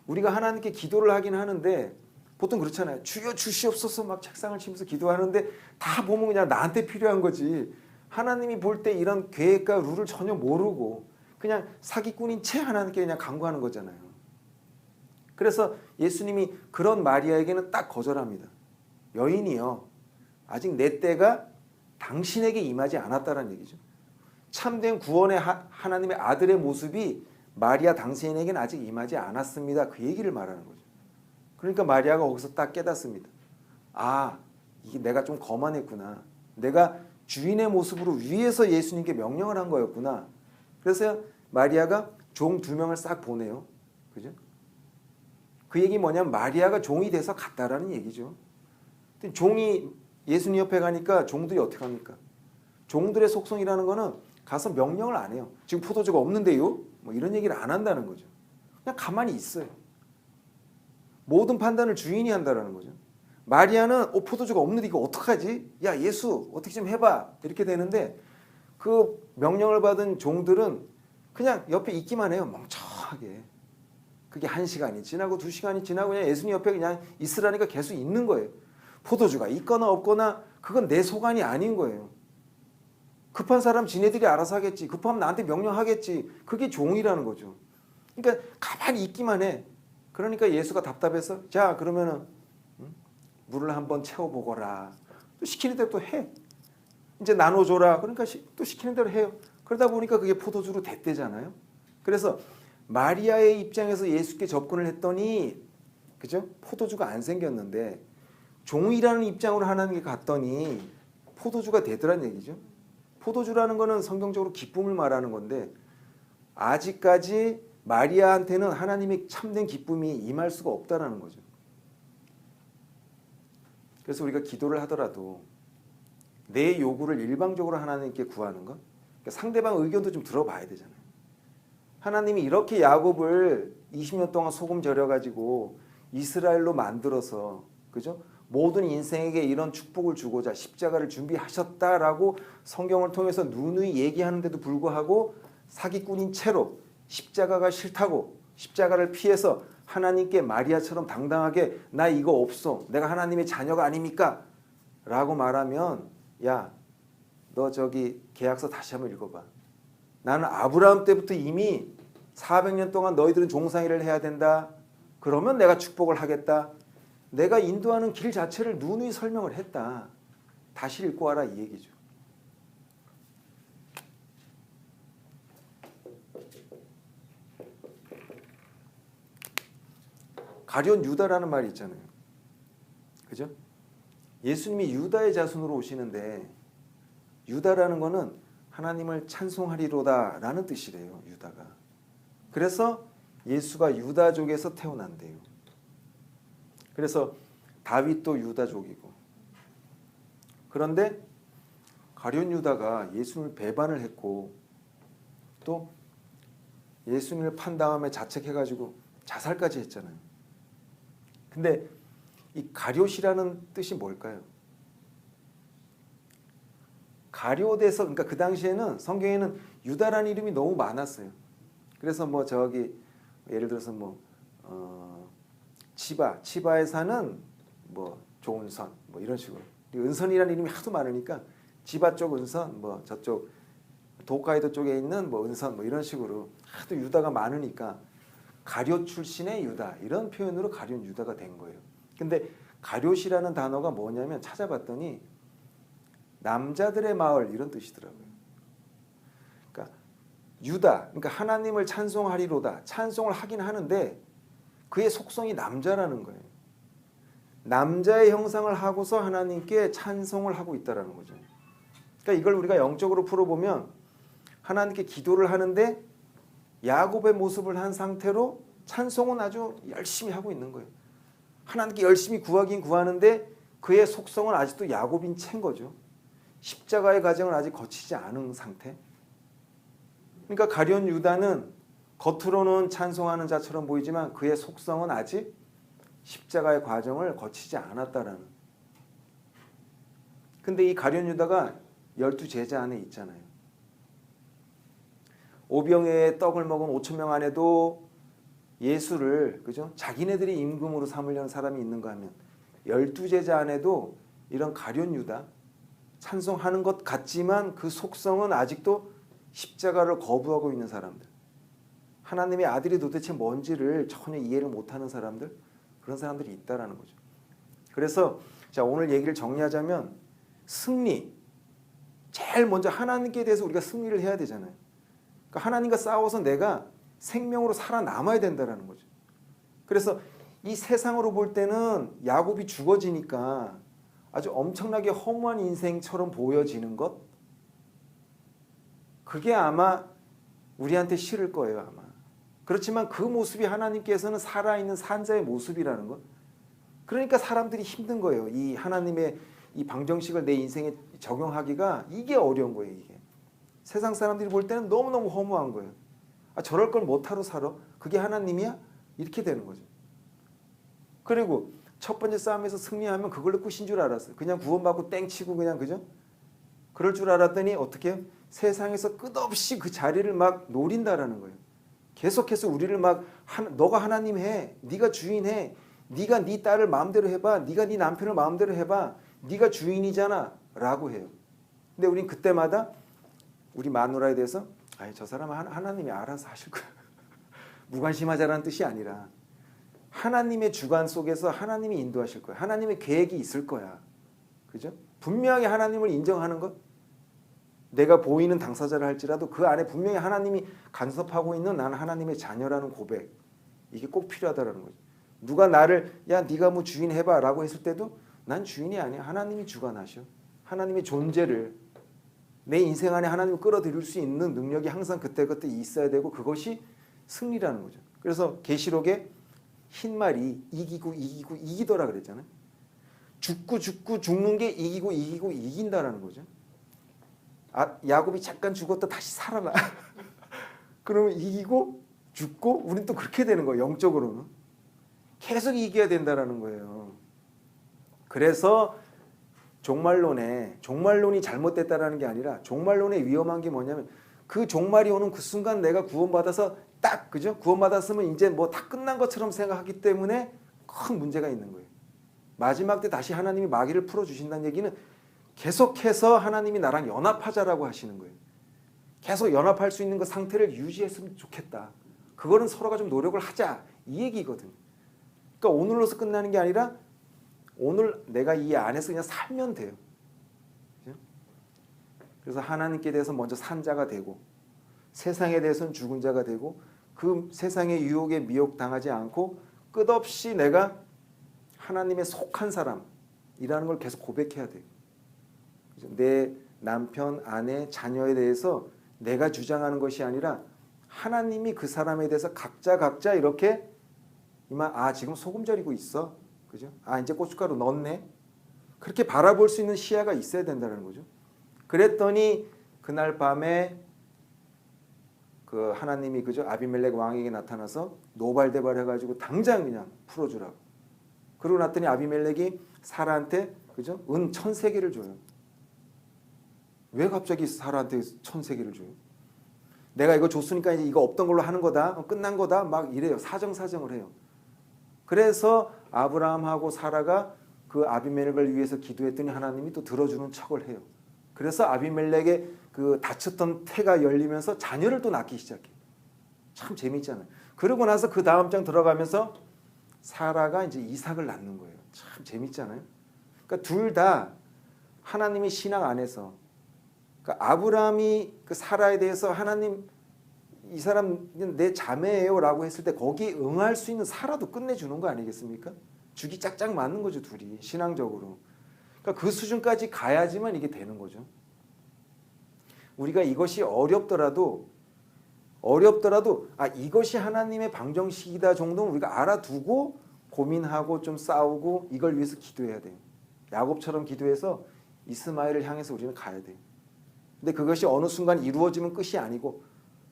Speaker 1: 우리가 하나님께 기도를 하긴 하는데 보통 그렇잖아요. 주여 주시옵소서 막 책상을 치면서 기도하는데 다 보면 그냥 나한테 필요한 거지. 하나님이 볼 때 이런 계획과 룰을 전혀 모르고 그냥 사기꾼인 채 하나님께 그냥 간구하는 거잖아요. 그래서 예수님이 그런 마리아에게는 딱 거절합니다. 여인이여, 아직 내 때가 당신에게 임하지 않았다는 얘기죠. 참된 구원의 하나님의 아들의 모습이 마리아 당신에게는 아직 임하지 않았습니다. 그 얘기를 말하는 거죠. 그러니까 마리아가 거기서 딱 깨닫습니다. 이게 내가 좀 거만했구나. 내가 주인의 모습으로 위에서 예수님께 명령을 한 거였구나. 그래서 마리아가 종 2명을 싹 보내요. 그죠? 그 얘기 뭐냐면 마리아가 종이 돼서 갔다라는 얘기죠. 종이 예수님 옆에 가니까 종들이 어떻게 합니까? 종들의 속성이라는 거는 가서 명령을 안 해요. 지금 포도주가 없는데요? 이런 얘기를 안 한다는 거죠. 그냥 가만히 있어요. 모든 판단을 주인이 한다는 거죠. 마리아는 포도주가 없는데 이거 어떡하지? 야 예수 어떻게 좀 해봐. 이렇게 되는데 그 명령을 받은 종들은 그냥 옆에 있기만 해요. 멍청하게. 그게 1시간이 지나고 2시간이 지나고 그냥 예수님 옆에 그냥 있으라니까 계속 있는 거예요. 포도주가 있거나 없거나 그건 내 소관이 아닌 거예요. 급한 사람 지네들이 알아서 하겠지. 급하면 나한테 명령하겠지. 그게 종이라는 거죠. 그러니까 가만히 있기만 해. 그러니까 예수가 답답해서 자 그러면은 물을 한번 채워보거라. 또 시키는 대로 또 해. 이제 나눠줘라. 그러니까 또 시키는 대로 해요. 그러다 보니까 그게 포도주로 됐대잖아요. 그래서 마리아의 입장에서 예수께 접근을 했더니 그죠? 포도주가 안 생겼는데 종이라는 입장으로 하나님께 갔더니 포도주가 되더란 얘기죠. 포도주라는 거는 성경적으로 기쁨을 말하는 건데 아직까지 마리아한테는 하나님의 참된 기쁨이 임할 수가 없다라는 거죠. 그래서 우리가 기도를 하더라도 내 요구를 일방적으로 하나님께 구하는 것, 그러니까 상대방 의견도 좀 들어봐야 되잖아요. 하나님이 이렇게 야곱을 20년 동안 소금 절여가지고 이스라엘로 만들어서, 그죠? 모든 인생에게 이런 축복을 주고자 십자가를 준비하셨다라고 성경을 통해서 누누이 얘기하는데도 불구하고 사기꾼인 채로 십자가가 싫다고 십자가를 피해서 하나님께 마리아처럼 당당하게 나 이거 없어, 내가 하나님의 자녀가 아닙니까? 라고 말하면, 야, 너 저기 계약서 다시 한번 읽어봐. 나는 아브라함 때부터 이미 400년 동안 너희들은 종상일을 해야 된다. 그러면 내가 축복을 하겠다. 내가 인도하는 길 자체를 누누이 설명을 했다. 다시 읽고 와라 이 얘기죠. 가룟 유다라는 말이 있잖아요. 그죠? 예수님이 유다의 자손으로 오시는데 유다라는 거는 하나님을 찬송하리로다 라는 뜻이래요. 유다가. 그래서 예수가 유다족에서 태어난대요. 그래서 다윗도 유다족이고. 그런데 가룟 유다가 예수님을 배반을 했고 또 예수님을 판 다음에 자책해가지고 자살까지 했잖아요. 근데 이 가룟이라는 뜻이 뭘까요? 가룟에서, 그러니까 그 당시에는 성경에는 유다라는 이름이 너무 많았어요. 그래서 뭐 저기 예를 들어서 뭐 치바에 사는 뭐 조은선 뭐 이런 식으로, 은선이라는 이름이 하도 많으니까 지바 쪽 은선, 뭐 저쪽 도카이도 쪽에 있는 뭐 은선 뭐 이런 식으로 하도 유다가 많으니까 가룟 출신의 유다 이런 표현으로 가룟 유다가 된 거예요. 근데 가룟이라는 단어가 뭐냐면 찾아봤더니 남자들의 마을 이런 뜻이더라고요. 그러니까 유다, 그러니까 하나님을 찬송하리로다. 찬송을 하긴 하는데 그의 속성이 남자라는 거예요. 남자의 형상을 하고서 하나님께 찬송을 하고 있다라는 거죠. 그러니까 이걸 우리가 영적으로 풀어보면 하나님께 기도를 하는데 야곱의 모습을 한 상태로 찬송은 아주 열심히 하고 있는 거예요. 하나님께 열심히 구하긴 구하는데 그의 속성은 아직도 야곱인 채인 거죠. 십자가의 과정을 아직 거치지 않은 상태. 그러니까 가룟 유다는 겉으로는 찬송하는 자처럼 보이지만 그의 속성은 아직 십자가의 과정을 거치지 않았다라는. 근데 이 가룟 유다가 12제자 안에 있잖아요. 오병이어의 떡을 먹은 5,000명 안에도 예수를, 그죠? 자기네들이 임금으로 삼으려는 사람이 있는가 하면 12제자 안에도 이런 가룟 유다, 찬송하는 것 같지만 그 속성은 아직도 십자가를 거부하고 있는 사람들, 하나님의 아들이 도대체 뭔지를 전혀 이해를 못하는 사람들, 그런 사람들이 있다라는 거죠. 그래서 자, 오늘 얘기를 정리하자면 승리, 제일 먼저 하나님께 대해서 우리가 승리를 해야 되잖아요. 그러니까 하나님과 싸워서 내가 생명으로 살아남아야 된다는 거죠. 그래서 이 세상으로 볼 때는 야곱이 죽어지니까 아주 엄청나게 허무한 인생처럼 보여지는 것, 그게 아마 우리한테 싫을 거예요. 아마. 그렇지만 그 모습이 하나님께서는 살아있는 산자의 모습이라는 것. 그러니까 사람들이 힘든 거예요. 이 하나님의 이 방정식을 내 인생에 적용하기가 이게 어려운 거예요. 이게. 세상 사람들이 볼 때는 너무너무 허무한 거예요. 아, 저럴 걸 못하러 살아? 그게 하나님이야? 이렇게 되는 거죠. 그리고 첫 번째 싸움에서 승리하면 그걸로 끝인 줄 알았어요. 그냥 구원받고 땡치고 그냥, 그죠? 그럴 줄 알았더니 어떻게 해요? 세상에서 끝없이 그 자리를 막 노린다라는 거예요. 계속해서 우리를 막 너가 하나님 해, 네가 주인 해, 네가 네 딸을 마음대로 해봐, 네가 네 남편을 마음대로 해봐, 네가 주인이잖아 라고 해요. 근데 우린 그때마다 우리 마누라에 대해서 아이, 저 사람은 하나님이 알아서 하실 거야. 무관심하자라는 뜻이 아니라 하나님의 주관 속에서 하나님이 인도하실 거야. 하나님의 계획이 있을 거야. 그죠? 분명히 하나님을 인정하는 것, 내가 보이는 당사자를 할지라도 그 안에 분명히 하나님이 간섭하고 있는 나는 하나님의 자녀라는 고백, 이게 꼭 필요하다는 거죠. 누가 나를 야 네가 뭐 주인 해봐 라고 했을 때도 난 주인이 아니야. 하나님이 주관하셔. 하나님의 존재를 내 인생 안에 하나님을 끌어들일 수 있는 능력이 항상 그때그때 있어야 되고 그것이 승리라는 거죠. 그래서 계시록에 흰 말이 이기고 이기고 이기더라 그랬잖아요. 죽고 죽는 게 이기고 이긴다라는 거죠. 야곱이 잠깐 죽었다 다시 살아나. 그러면 이기고 죽고 우린 또 그렇게 되는 거예요. 영적으로는. 계속 이겨야 된다라는 거예요. 그래서 종말론이 잘못됐다라는 게 아니라 종말론의 위험한 게 뭐냐면 그 종말이 오는 그 순간 내가 구원받아서 딱 그죠? 구원받았으면 이제 뭐 다 끝난 것처럼 생각하기 때문에 큰 문제가 있는 거예요. 마지막 때 다시 하나님이 마귀를 풀어주신다는 얘기는 계속해서 하나님이 나랑 연합하자라고 하시는 거예요. 계속 연합할 수 있는 그 상태를 유지했으면 좋겠다. 그거는 서로가 좀 노력을 하자. 이 얘기거든요. 그러니까 오늘로서 끝나는 게 아니라 오늘 내가 이 안에서 그냥 살면 돼요. 그죠? 그래서 하나님께 대해서 먼저 산 자가 되고 세상에 대해서는 죽은 자가 되고 그 세상의 유혹에 미혹당하지 않고 끝없이 내가 하나님의 속한 사람이라는 걸 계속 고백해야 돼요. 그죠? 내 남편, 아내, 자녀에 대해서 내가 주장하는 것이 아니라 하나님이 그 사람에 대해서 각자 이렇게 지금 소금 절이고 있어. 그죠? 이제 고춧가루 넣었네. 그렇게 바라볼 수 있는 시야가 있어야 된다는 거죠. 그랬더니 그날 밤에 그 하나님이 그죠? 아비멜렉 왕에게 나타나서 노발대발 해가지고 당장 그냥 풀어주라고. 그러고 났더니 아비멜렉이 사라한테 그죠? 은 1000세겔을 줘요. 왜 갑자기 사라한테 1000세겔을 줘요? 내가 이거 줬으니까 이제 이거 없던 걸로 하는 거다. 끝난 거다. 막 이래요. 사정을 해요. 그래서 아브라함하고 사라가 그 아비멜렉을 위해서 기도했더니 하나님이 또 들어주는 척을 해요. 그래서 아비멜렉의 그 닫혔던 태가 열리면서 자녀를 또 낳기 시작해요. 참 재미있잖아요. 그러고 나서 그 다음 장 들어가면서 사라가 이제 이삭을 낳는 거예요. 참 재미있잖아요. 그러니까 둘 다 하나님의 신앙 안에서 그러니까 아브라함이 그 사라에 대해서 하나님 이 사람 내 자매예요라고 했을 때 거기에 응할 수 있는 사라도 끝내주는 거 아니겠습니까? 죽이 짝짝 맞는 거죠, 둘이 신앙적으로. 그러니까 그 수준까지 가야지만 이게 되는 거죠. 우리가 이것이 어렵더라도 이것이 하나님의 방정식이다 정도는 우리가 알아두고 고민하고 좀 싸우고 이걸 위해서 기도해야 돼요. 야곱처럼 기도해서 이스마엘을 향해서 우리는 가야 돼요. 근데 그것이 어느 순간 이루어지면 끝이 아니고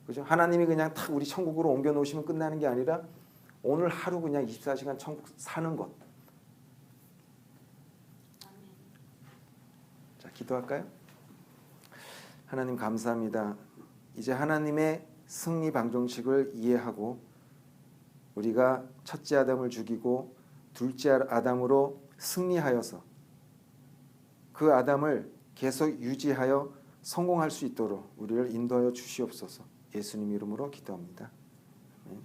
Speaker 1: 그죠? 하나님이 그냥 탁 우리 천국으로 옮겨 놓으시면 끝나는 게 아니라 오늘 하루 그냥 24시간 천국 사는 것. 자, 기도할까요? 하나님 감사합니다. 이제 하나님의 승리 방정식을 이해하고 우리가 첫째 아담을 죽이고 둘째 아담으로 승리하여서 그 아담을 계속 유지하여 성공할 수 있도록 우리를 인도하여 주시옵소서. 예수님 이름으로 기도합니다. 아멘.